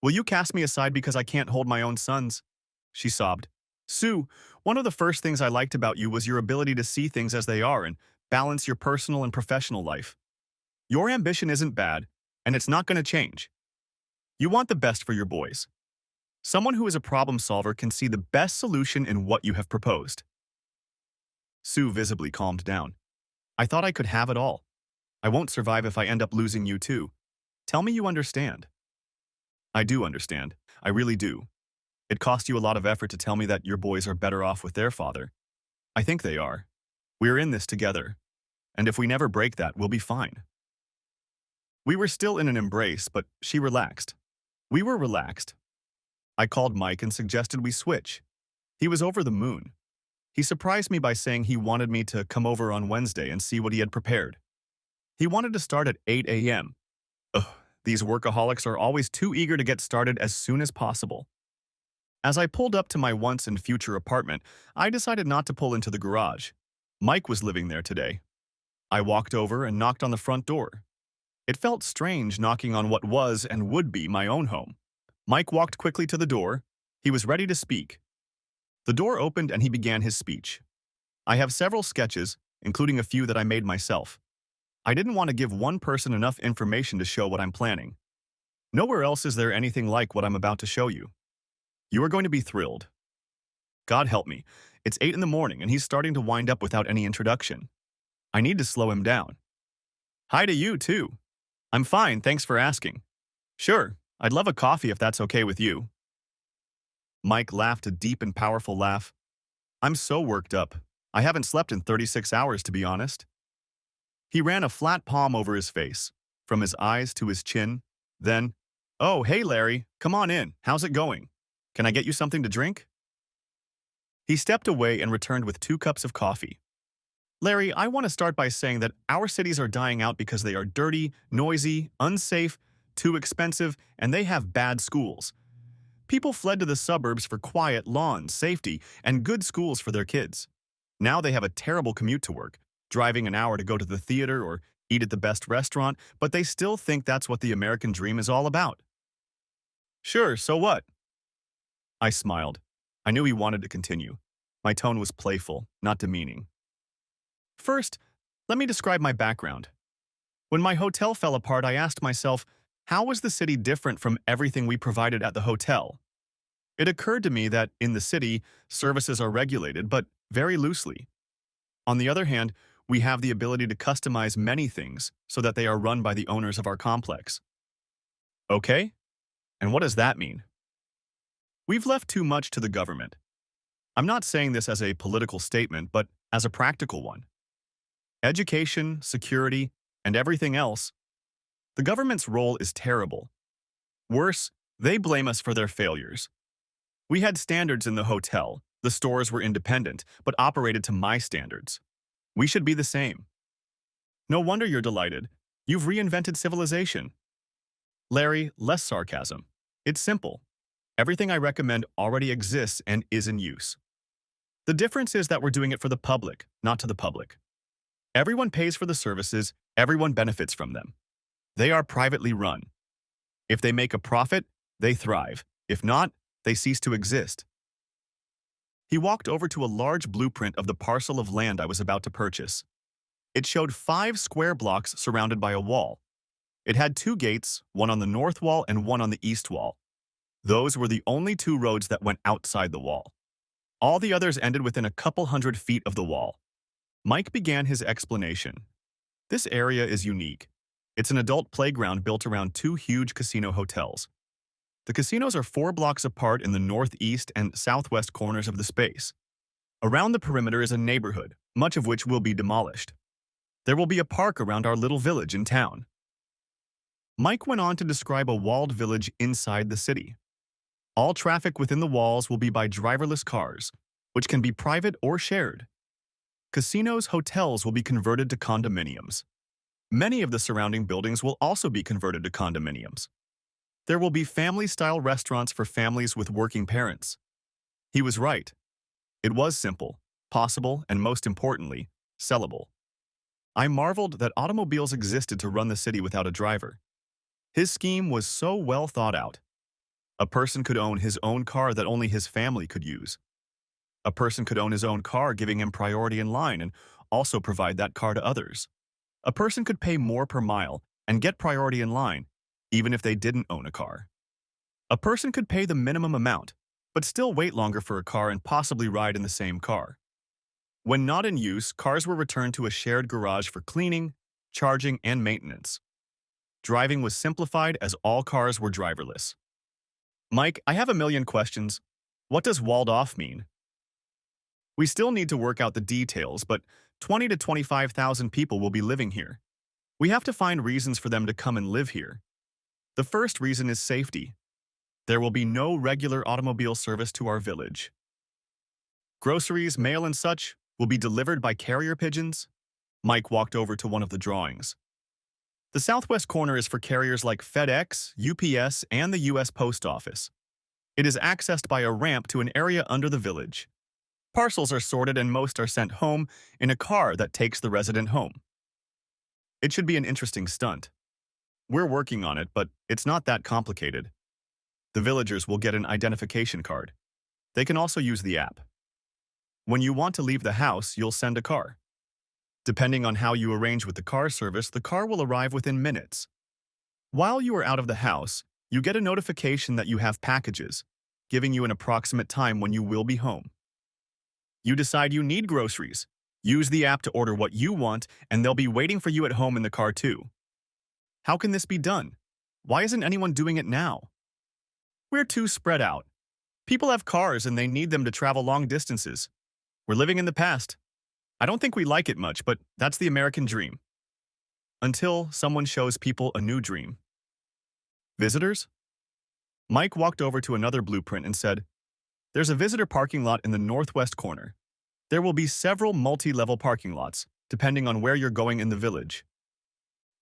Will you cast me aside because I can't hold my own sons? She sobbed. Sue, one of the first things I liked about you was your ability to see things as they are and balance your personal and professional life. Your ambition isn't bad, and it's not going to change. You want the best for your boys. Someone who is a problem solver can see the best solution in what you have proposed. Sue visibly calmed down. I thought I could have it all. I won't survive if I end up losing you too. Tell me you understand. I do understand. I really do. It cost you a lot of effort to tell me that your boys are better off with their father. I think they are. We're in this together. And if we never break that, we'll be fine. We were still in an embrace, but she relaxed. We were relaxed. I called Mike and suggested we switch. He was over the moon. He surprised me by saying he wanted me to come over on Wednesday and see what he had prepared. He wanted to start at 8 a.m. Ugh, these workaholics are always too eager to get started as soon as possible. As I pulled up to my once and future apartment, I decided not to pull into the garage. Mike was living there today. I walked over and knocked on the front door. It felt strange knocking on what was and would be my own home. Mike walked quickly to the door. He was ready to speak. The door opened and he began his speech. I have several sketches, including a few that I made myself. I didn't want to give one person enough information to show what I'm planning. Nowhere else is there anything like what I'm about to show you. You are going to be thrilled. God help me. It's 8 in the morning and he's starting to wind up without any introduction. I need to slow him down. Hi to you, too. I'm fine, thanks for asking. Sure, I'd love a coffee if that's okay with you. Mike laughed a deep and powerful laugh. I'm so worked up. I haven't slept in 36 hours, to be honest. He ran a flat palm over his face, from his eyes to his chin. Then, oh, hey, Larry, come on in. How's it going? Can I get you something to drink? He stepped away and returned with 2 cups of coffee. Larry, I want to start by saying that our cities are dying out because they are dirty, noisy, unsafe, too expensive, and they have bad schools. People fled to the suburbs for quiet lawns, safety, and good schools for their kids. Now they have a terrible commute to work, driving an hour to go to the theater or eat at the best restaurant, but they still think that's what the American dream is all about. Sure, so what? I smiled. I knew he wanted to continue. My tone was playful, not demeaning. First, let me describe my background. When my hotel fell apart, I asked myself, how was the city different from everything we provided at the hotel? It occurred to me that in the city, services are regulated, but very loosely. On the other hand, we have the ability to customize many things so that they are run by the owners of our complex. Okay? And what does that mean? We've left too much to the government. I'm not saying this as a political statement, but as a practical one. Education, security, and everything else. The government's role is terrible. Worse, they blame us for their failures. We had standards in the hotel. The stores were independent, but operated to my standards. We should be the same. No wonder you're delighted. You've reinvented civilization. Larry, less sarcasm. It's simple. Everything I recommend already exists and is in use. The difference is that we're doing it for the public, not to the public. Everyone pays for the services, everyone benefits from them. They are privately run. If they make a profit, they thrive. If not, they cease to exist. He walked over to a large blueprint of the parcel of land I was about to purchase. It showed 5 square blocks surrounded by a wall. It had 2 gates, one on the north wall and one on the east wall. Those were the only 2 roads that went outside the wall. All the others ended within a couple hundred feet of the wall. Mike began his explanation. This area is unique. It's an adult playground built around 2 huge casino hotels. The casinos are 4 blocks apart in the northeast and southwest corners of the space. Around the perimeter is a neighborhood, much of which will be demolished. There will be a park around our little village in town. Mike went on to describe a walled village inside the city. All traffic within the walls will be by driverless cars, which can be private or shared. Casinos' hotels will be converted to condominiums. Many of the surrounding buildings will also be converted to condominiums. There will be family-style restaurants for families with working parents. He was right. It was simple, possible, and most importantly, sellable. I marveled that automobiles existed to run the city without a driver. His scheme was so well thought out. A person could own his own car that only his family could use. A person could own his own car, giving him priority in line and also provide that car to others. A person could pay more per mile and get priority in line, even if they didn't own a car. A person could pay the minimum amount, but still wait longer for a car and possibly ride in the same car. When not in use, cars were returned to a shared garage for cleaning, charging, and maintenance. Driving was simplified as all cars were driverless. Mike, I have a million questions. What does walled off mean? We still need to work out the details, but 20 to 25,000 people will be living here. We have to find reasons for them to come and live here. The first reason is safety. There will be no regular automobile service to our village. Groceries, mail, and such will be delivered by carrier pigeons. Mike walked over to one of the drawings. The southwest corner is for carriers like FedEx, UPS, and the U.S. Post Office. It is accessed by a ramp to an area under the village. Parcels are sorted and most are sent home in a car that takes the resident home. It should be an interesting stunt. We're working on it, but it's not that complicated. The villagers will get an identification card. They can also use the app. When you want to leave the house, you'll send a car. Depending on how you arrange with the car service, the car will arrive within minutes. While you are out of the house, you get a notification that you have packages, giving you an approximate time when you will be home. You decide you need groceries. Use the app to order what you want, and they'll be waiting for you at home in the car too. How can this be done? Why isn't anyone doing it now? We're too spread out. People have cars and they need them to travel long distances. We're living in the past. I don't think we like it much, but that's the American dream. Until someone shows people a new dream. Visitors? Mike walked over to another blueprint and said, "There's a visitor parking lot in the northwest corner. There will be several multi-level parking lots, depending on where you're going in the village."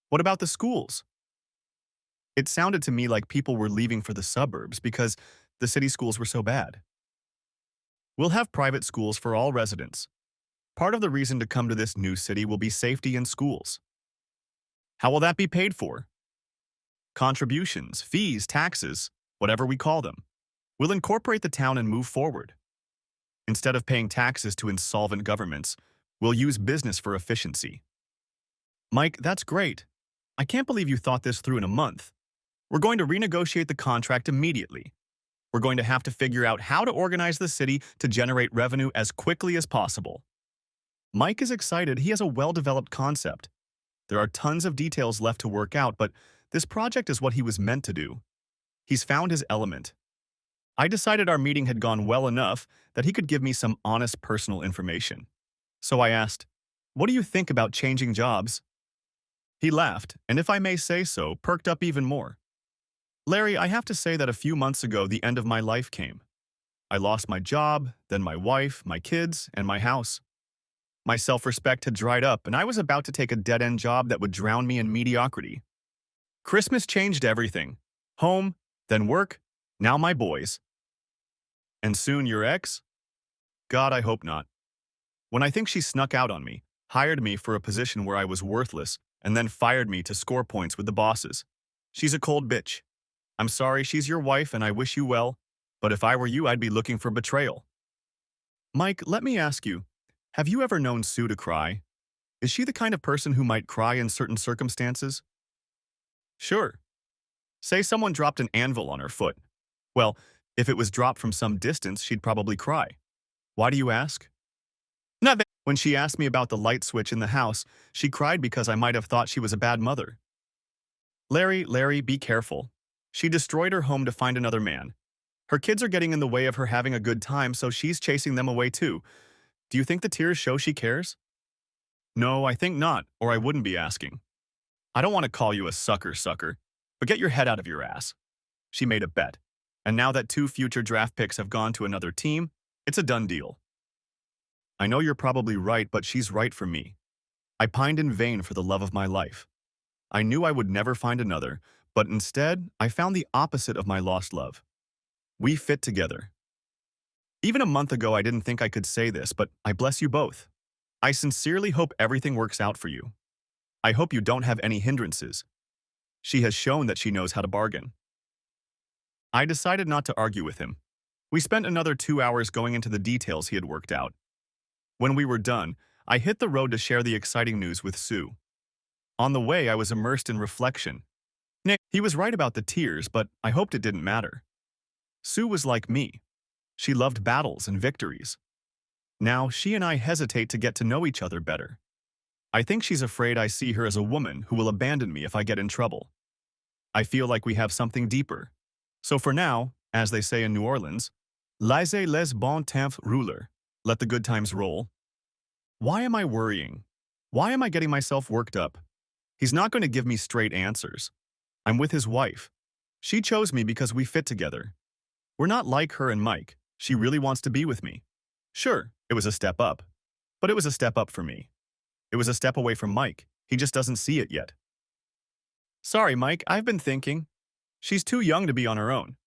What about the schools? It sounded to me like people were leaving for the suburbs because the city schools were so bad. We'll have private schools for all residents. Part of the reason to come to this new city will be safety in schools. How will that be paid for? Contributions, fees, taxes, whatever we call them. We'll incorporate the town and move forward. Instead of paying taxes to insolvent governments, we'll use business for efficiency. Mike, that's great. I can't believe you thought this through in a month. We're going to renegotiate the contract immediately. We're going to have to figure out how to organize the city to generate revenue as quickly as possible. Mike is excited. He has a well-developed concept. There are tons of details left to work out, but this project is what he was meant to do. He's found his element. I decided our meeting had gone well enough that he could give me some honest personal information. So I asked, "What do you think about changing jobs?" He laughed, and if I may say so, perked up even more. "Larry, I have to say that a few months ago the end of my life came. I lost my job, then my wife, my kids, and my house. My self-respect had dried up, and I was about to take a dead-end job that would drown me in mediocrity. Christmas changed everything. Home, then work, now my boys. And soon your ex? God, I hope not. When I think she snuck out on me, hired me for a position where I was worthless, and then fired me to score points with the bosses. She's a cold bitch. I'm sorry she's your wife and I wish you well, but if I were you, I'd be looking for betrayal." Mike, let me ask you, have you ever known Sue to cry? Is she the kind of person who might cry in certain circumstances? Sure. Say someone dropped an anvil on her foot. Well, if it was dropped from some distance, she'd probably cry. Why do you ask? Nothing. When she asked me about the light switch in the house, she cried because I might have thought she was a bad mother. Larry, be careful. She destroyed her home to find another man. Her kids are getting in the way of her having a good time, so she's chasing them away too. Do you think the tears show she cares? No, I think not, or I wouldn't be asking. I don't want to call you a sucker, but get your head out of your ass. She made a bet, and now that 2 future draft picks have gone to another team, it's a done deal. I know you're probably right, but she's right for me. I pined in vain for the love of my life. I knew I would never find another, but instead, I found the opposite of my lost love. We fit together. Even a month ago, I didn't think I could say this, but I bless you both. I sincerely hope everything works out for you. I hope you don't have any hindrances. She has shown that she knows how to bargain. I decided not to argue with him. We spent another 2 hours going into the details he had worked out. When we were done, I hit the road to share the exciting news with Sue. On the way, I was immersed in reflection. Nick, he was right about the tears, but I hoped it didn't matter. Sue was like me. She loved battles and victories. Now, she and I hesitate to get to know each other better. I think she's afraid I see her as a woman who will abandon me if I get in trouble. I feel like we have something deeper. So for now, as they say in New Orleans, laissez les bons temps rouler. Let the good times roll. Why am I worrying? Why am I getting myself worked up? He's not going to give me straight answers. I'm with his wife. She chose me because we fit together. We're not like her and Mike. She really wants to be with me. Sure, it was a step up. But it was a step up for me. It was a step away from Mike. He just doesn't see it yet. Sorry, Mike, I've been thinking. She's too young to be on her own.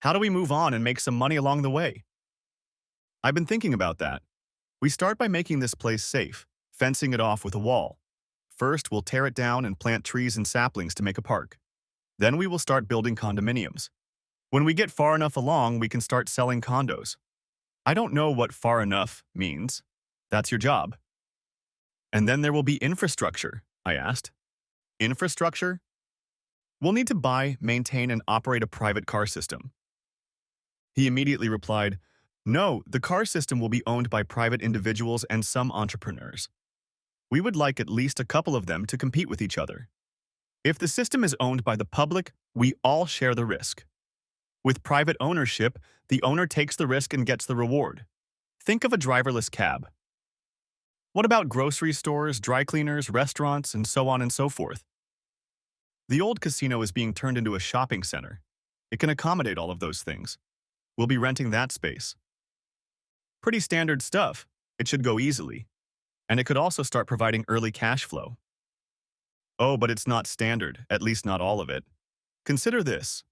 How do we move on and make some money along the way? I've been thinking about that. We start by making this place safe, fencing it off with a wall. First, we'll tear it down and plant trees and saplings to make a park. Then we will start building condominiums. When we get far enough along, we can start selling condos. I don't know what far enough means. That's your job. And then there will be infrastructure, I asked. Infrastructure? We'll need to buy, maintain, and operate a private car system. He immediately replied, no, the car system will be owned by private individuals and some entrepreneurs. We would like at least a couple of them to compete with each other. If the system is owned by the public, we all share the risk. With private ownership, the owner takes the risk and gets the reward. Think of a driverless cab. What about grocery stores, dry cleaners, restaurants, and so on and so forth? The old casino is being turned into a shopping center. It can accommodate all of those things. We'll be renting that space. Pretty standard stuff. It should go easily. And it could also start providing early cash flow. Oh, but it's not standard, at least not all of it. Consider this.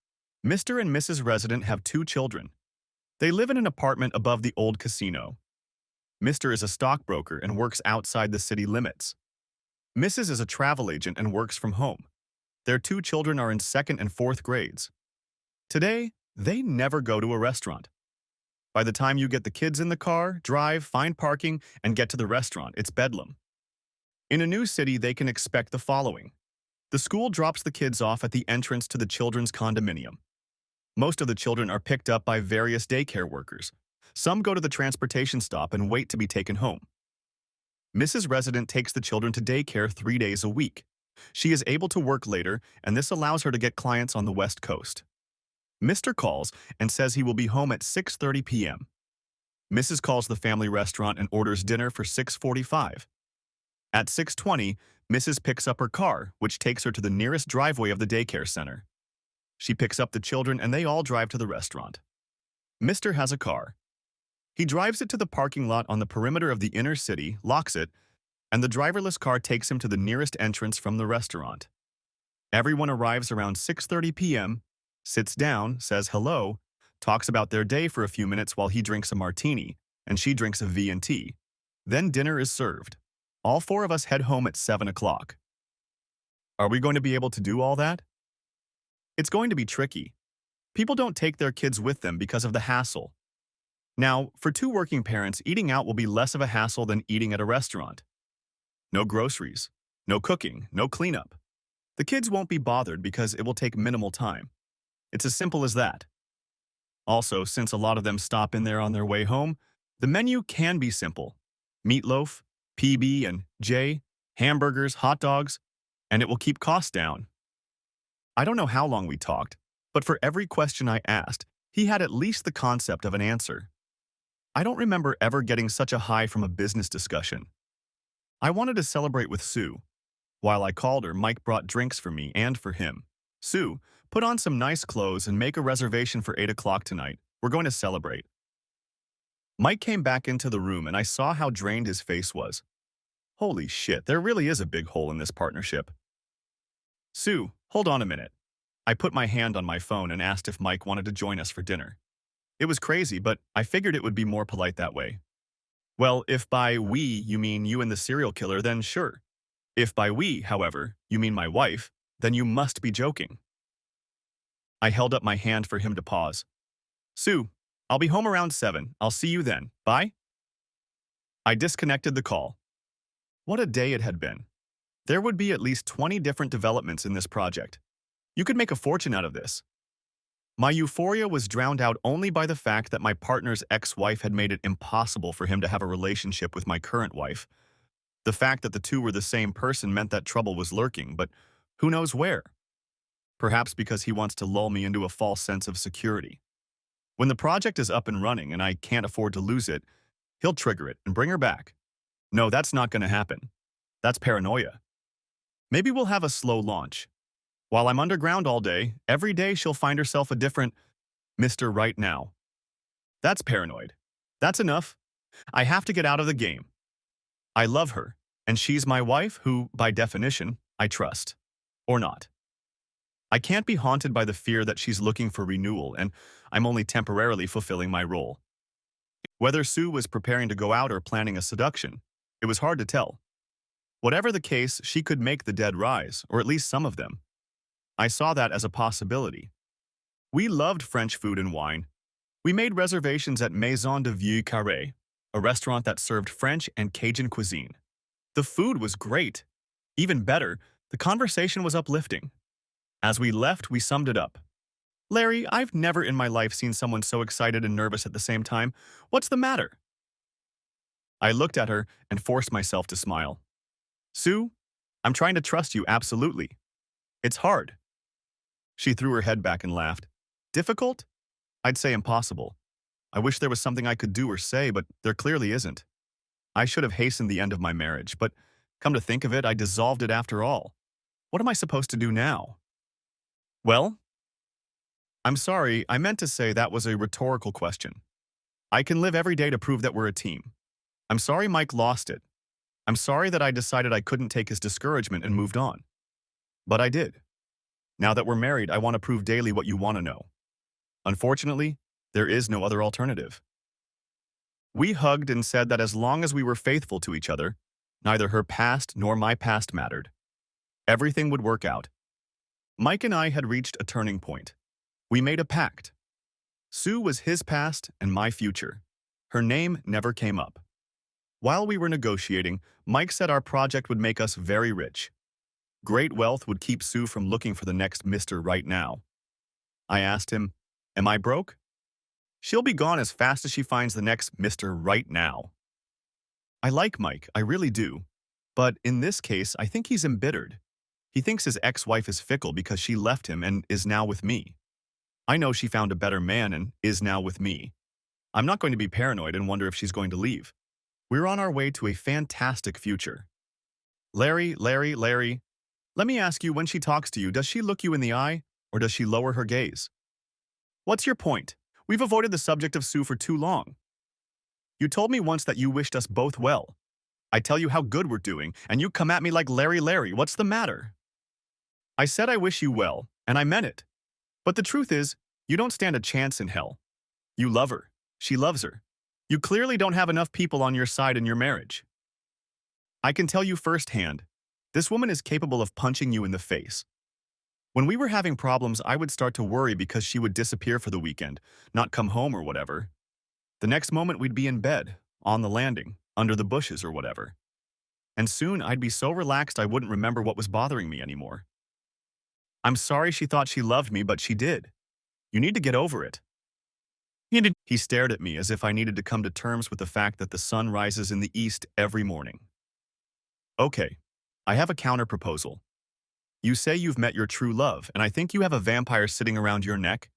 Mr. and Mrs. Resident have 2 children. They live in an apartment above the old casino. Mr. is a stockbroker and works outside the city limits. Mrs. is a travel agent and works from home. Their 2 children are in 2nd and 4th grades. Today, they never go to a restaurant. By the time you get the kids in the car, drive, find parking, and get to the restaurant, it's bedlam. In a new city, they can expect the following. The school drops the kids off at the entrance to the children's condominium. Most of the children are picked up by various daycare workers. Some go to the transportation stop and wait to be taken home. Mrs. Resident takes the children to daycare 3 days a week. She is able to work later, and this allows her to get clients on the West Coast. Mr. calls and says he will be home at 6:30 p.m. Mrs. calls the family restaurant and orders dinner for 6:45. At 6:20, Mrs. picks up her car, which takes her to the nearest driveway of the daycare center. She picks up the children and they all drive to the restaurant. Mr. has a car. He drives it to the parking lot on the perimeter of the inner city, locks it, and the driverless car takes him to the nearest entrance from the restaurant. Everyone arrives around 6:30 p.m., sits down, says hello, talks about their day for a few minutes while he drinks a martini, and she drinks a V&T. Then dinner is served. All 4 of us head home at 7 o'clock. Are we going to be able to do all that? It's going to be tricky. People don't take their kids with them because of the hassle. Now, for 2 working parents, eating out will be less of a hassle than eating at a restaurant. No groceries, no cooking, no cleanup. The kids won't be bothered because it will take minimal time. It's as simple as that. Also, since a lot of them stop in there on their way home, the menu can be simple. Meatloaf, PB&J, hamburgers, hot dogs, and it will keep costs down. I don't know how long we talked, but for every question I asked, he had at least the concept of an answer. I don't remember ever getting such a high from a business discussion. I wanted to celebrate with Sue. While I called her, Mike brought drinks for me and for him. Sue, put on some nice clothes and make a reservation for 8 o'clock tonight. We're going to celebrate. Mike came back into the room and I saw how drained his face was. Holy shit, there really is a big hole in this partnership. Sue, hold on a minute. I put my hand on my phone and asked if Mike wanted to join us for dinner. It was crazy, but I figured it would be more polite that way. Well, if by we you mean you and the serial killer, then sure. If by we, however, you mean my wife, then you must be joking. I held up my hand for him to pause. Sue, I'll be home around 7. I'll see you then. Bye. I disconnected the call. What a day it had been. There would be at least 20 different developments in this project. You could make a fortune out of this. My euphoria was drowned out only by the fact that my partner's ex-wife had made it impossible for him to have a relationship with my current wife. The fact that the two were the same person meant that trouble was lurking, but who knows where? Perhaps because he wants to lull me into a false sense of security. When the project is up and running and I can't afford to lose it, he'll trigger it and bring her back. No, that's not going to happen. That's paranoia. Maybe we'll have a slow launch. While I'm underground all day, every day she'll find herself a different Mr. Right Now. That's paranoid. That's enough. I have to get out of the game. I love her, and she's my wife who, by definition, I trust. Or not. I can't be haunted by the fear that she's looking for renewal and I'm only temporarily fulfilling my role. Whether Sue was preparing to go out or planning a seduction, it was hard to tell. Whatever the case, she could make the dead rise, or at least some of them. I saw that as a possibility. We loved French food and wine. We made reservations at Maison de Vieux Carré, a restaurant that served French and Cajun cuisine. The food was great. Even better, the conversation was uplifting. As we left, we summed it up. Larry, I've never in my life seen someone so excited and nervous at the same time. What's the matter? I looked at her and forced myself to smile. Sue, I'm trying to trust you, absolutely. It's hard. She threw her head back and laughed. Difficult? I'd say impossible. I wish there was something I could do or say, but there clearly isn't. I should have hastened the end of my marriage, but come to think of it, I dissolved it after all. What am I supposed to do now? Well, I'm sorry, I meant to say that was a rhetorical question. I can live every day to prove that we're a team. I'm sorry Mike lost it. I'm sorry that I decided I couldn't take his discouragement and moved on. But I did. Now that we're married, I want to prove daily what you want to know. Unfortunately, there is no other alternative. We hugged and said that as long as we were faithful to each other, neither her past nor my past mattered. Everything would work out. Mike and I had reached a turning point. We made a pact. Sue was his past and my future. Her name never came up. While we were negotiating, Mike said our project would make us very rich. Great wealth would keep Sue from looking for the next Mr. Right Now. I asked him, am I broke? She'll be gone as fast as she finds the next Mr. Right Now. I like Mike, I really do. But in this case, I think he's embittered. He thinks his ex-wife is fickle because she left him and is now with me. I know she found a better man and is now with me. I'm not going to be paranoid and wonder if she's going to leave. We're on our way to a fantastic future. Larry, let me ask you, when she talks to you, does she look you in the eye or does she lower her gaze? What's your point? We've avoided the subject of Sue for too long. You told me once that you wished us both well. I tell you how good we're doing, and you come at me like Larry, what's the matter? I said I wish you well, and I meant it. But the truth is, you don't stand a chance in hell. You love her. She loves her. You clearly don't have enough people on your side in your marriage. I can tell you firsthand, this woman is capable of punching you in the face. When we were having problems, I would start to worry because she would disappear for the weekend, not come home or whatever. The next moment we'd be in bed, on the landing, under the bushes or whatever. And soon I'd be so relaxed I wouldn't remember what was bothering me anymore. I'm sorry she thought she loved me, but she did. You need to get over it. He stared at me as if I needed to come to terms with the fact that the sun rises in the east every morning. Okay, I have a counter-proposal. You say you've met your true love, and I think you have a vampire sitting around your neck.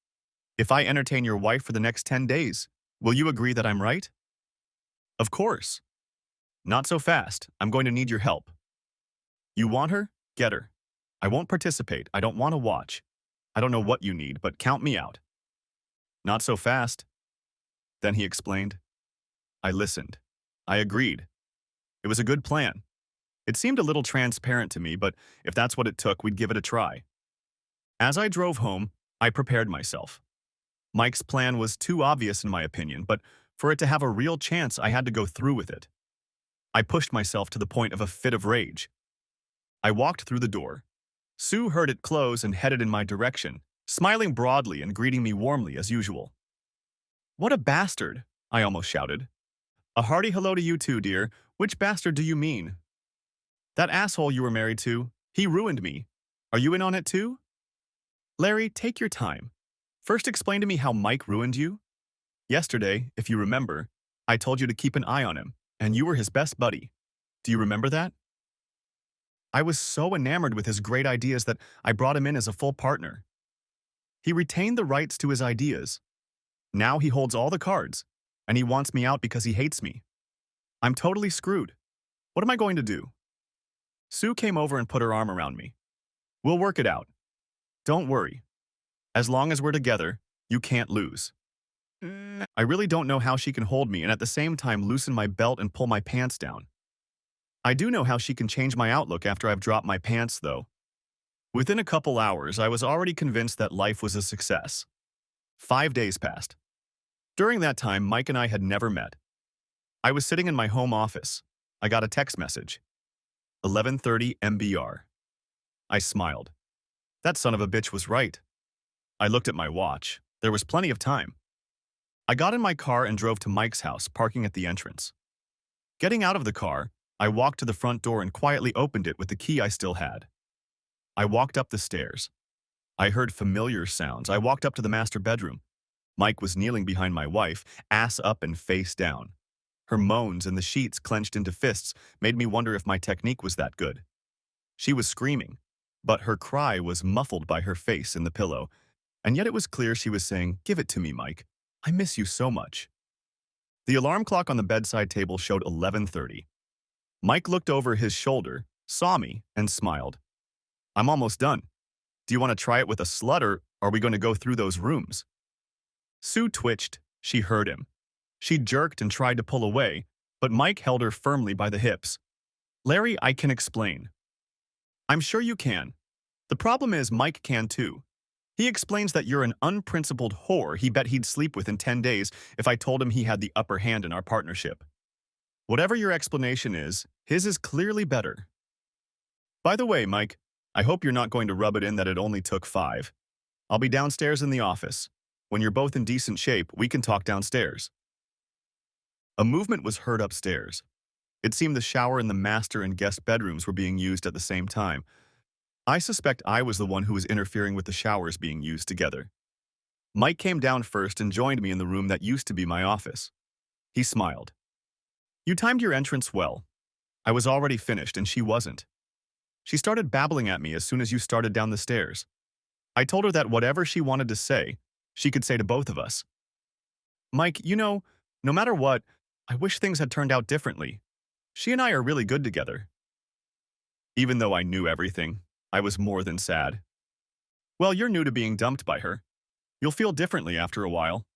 If I entertain your wife for the next 10 days, will you agree that I'm right? Of course. Not so fast. I'm going to need your help. You want her? Get her. I won't participate. I don't want to watch. I don't know what you need, but count me out. Not so fast. Then he explained. I listened. I agreed. It was a good plan. It seemed a little transparent to me, but if that's what it took, we'd give it a try. As I drove home, I prepared myself. Mike's plan was too obvious in my opinion, but for it to have a real chance, I had to go through with it. I pushed myself to the point of a fit of rage. I walked through the door. Sue heard it close and headed in my direction, smiling broadly and greeting me warmly as usual. What a bastard, I almost shouted. A hearty hello to you too, dear. Which bastard do you mean? That asshole you were married to. He ruined me. Are you in on it too? Larry, take your time. First, explain to me how Mike ruined you. Yesterday, if you remember, I told you to keep an eye on him, and you were his best buddy. Do you remember that? I was so enamored with his great ideas that I brought him in as a full partner. He retained the rights to his ideas. Now he holds all the cards, and he wants me out because he hates me. I'm totally screwed. What am I going to do? Sue came over and put her arm around me. We'll work it out. Don't worry. As long as we're together, you can't lose. I really don't know how she can hold me and at the same time loosen my belt and pull my pants down. I do know how she can change my outlook after I've dropped my pants, though. Within a couple hours, I was already convinced that life was a success. 5 days passed. During that time, Mike and I had never met. I was sitting in my home office. I got a text message. 11:30 MBR. I smiled. That son of a bitch was right. I looked at my watch. There was plenty of time. I got in my car and drove to Mike's house, parking at the entrance. Getting out of the car, I walked to the front door and quietly opened it with the key I still had. I walked up the stairs. I heard familiar sounds. I walked up to the master bedroom. Mike was kneeling behind my wife, ass up and face down. Her moans and the sheets clenched into fists made me wonder if my technique was that good. She was screaming, but her cry was muffled by her face in the pillow, and yet it was clear she was saying, "Give it to me, Mike. I miss you so much." The alarm clock on the bedside table showed 11:30. Mike looked over his shoulder, saw me, and smiled. "I'm almost done. Do you want to try it with a slut, or are we going to go through those rooms?" Sue twitched. She heard him. She jerked and tried to pull away, but Mike held her firmly by the hips. "Larry, I can explain." "I'm sure you can. The problem is Mike can too. He explains that you're an unprincipled whore he bet he'd sleep with in 10 days if I told him he had the upper hand in our partnership. Whatever your explanation is, his is clearly better. By the way, Mike, I hope you're not going to rub it in that it only took 5. I'll be downstairs in the office. When you're both in decent shape, we can talk downstairs." A movement was heard upstairs. It seemed the shower and the master and guest bedrooms were being used at the same time. I suspect I was the one who was interfering with the showers being used together. Mike came down first and joined me in the room that used to be my office. He smiled. "You timed your entrance well. I was already finished and she wasn't. She started babbling at me as soon as you started down the stairs. I told her that whatever she wanted to say, she could say to both of us. Mike, no matter what, I wish things had turned out differently. She and I are really good together." Even though I knew everything, I was more than sad. "Well, you're new to being dumped by her. You'll feel differently after a while."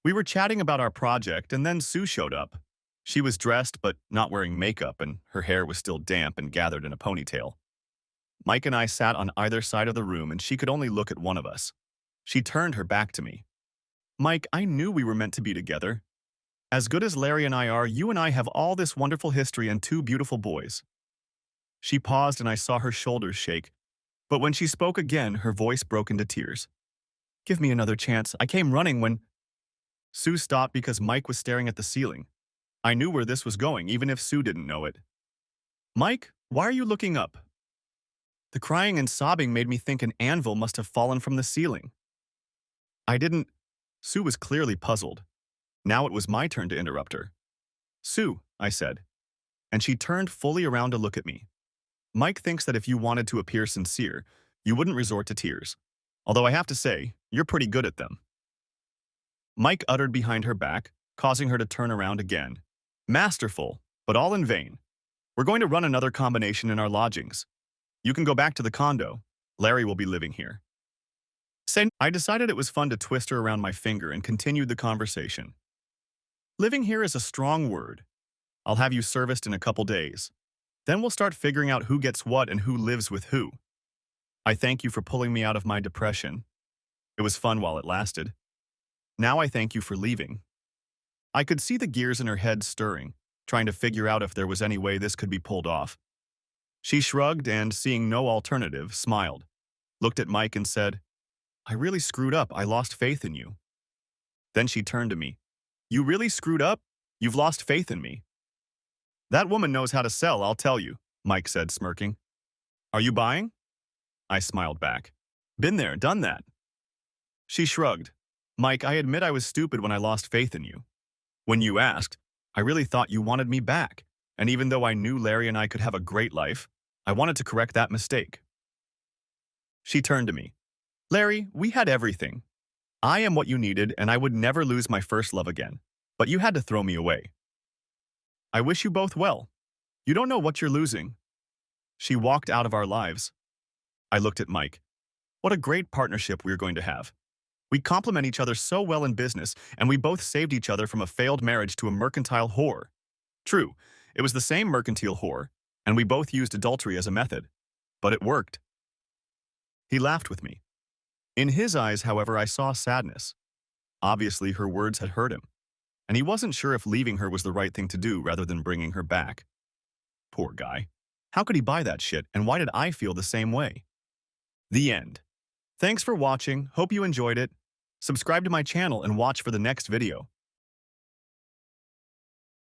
We were chatting about our project, and then Sue showed up. She was dressed but not wearing makeup, and her hair was still damp and gathered in a ponytail. Mike and I sat on either side of the room, and she could only look at one of us. She turned her back to me. "Mike, I knew we were meant to be together. As good as Larry and I are, you and I have all this wonderful history and 2 beautiful boys." She paused and I saw her shoulders shake, but when she spoke again, her voice broke into tears. "Give me another chance. I came running when—" Sue stopped because Mike was staring at the ceiling. I knew where this was going, even if Sue didn't know it. "Mike, why are you looking up?" The crying and sobbing made me think an anvil must have fallen from the ceiling. I didn't— Sue was clearly puzzled. Now it was my turn to interrupt her. "Sue," I said, and she turned fully around to look at me. "Mike thinks that if you wanted to appear sincere, you wouldn't resort to tears. Although I have to say, you're pretty good at them." Mike uttered behind her back, causing her to turn around again. "Masterful, but all in vain. We're going to run another combination in our lodgings. You can go back to the condo. Larry will be living here." I decided it was fun to twist her around my finger and continued the conversation. "Living here is a strong word. I'll have you serviced in a couple days. Then we'll start figuring out who gets what and who lives with who. I thank you for pulling me out of my depression. It was fun while it lasted. Now I thank you for leaving." I could see the gears in her head stirring, trying to figure out if there was any way this could be pulled off. She shrugged and, seeing no alternative, smiled, looked at Mike and said, "I really screwed up. I lost faith in you." Then she turned to me. "You really screwed up? You've lost faith in me." "That woman knows how to sell, I'll tell you," Mike said, smirking. "Are you buying?" I smiled back. "Been there, done that." She shrugged. Mike, I admit I was stupid when I lost faith in you. When you asked, I really thought you wanted me back. And even though I knew Larry and I could have a great life, I wanted to correct that mistake. She turned to me. Larry, we had everything. I am what you needed, and I would never lose my first love again. But you had to throw me away. I wish you both well. You don't know what you're losing. She walked out of our lives. I looked at Mike. What a great partnership we're going to have. We complement each other so well in business, and we both saved each other from a failed marriage to a mercantile whore. True, it was the same mercantile whore, and we both used adultery as a method. But it worked. He laughed with me. In his eyes, however, I saw sadness. Obviously, her words had hurt him, and he wasn't sure if leaving her was the right thing to do rather than bringing her back. Poor guy. How could he buy that shit, and why did I feel the same way? The end. Thanks for watching. Hope you enjoyed it. Subscribe to my channel and watch for the next video.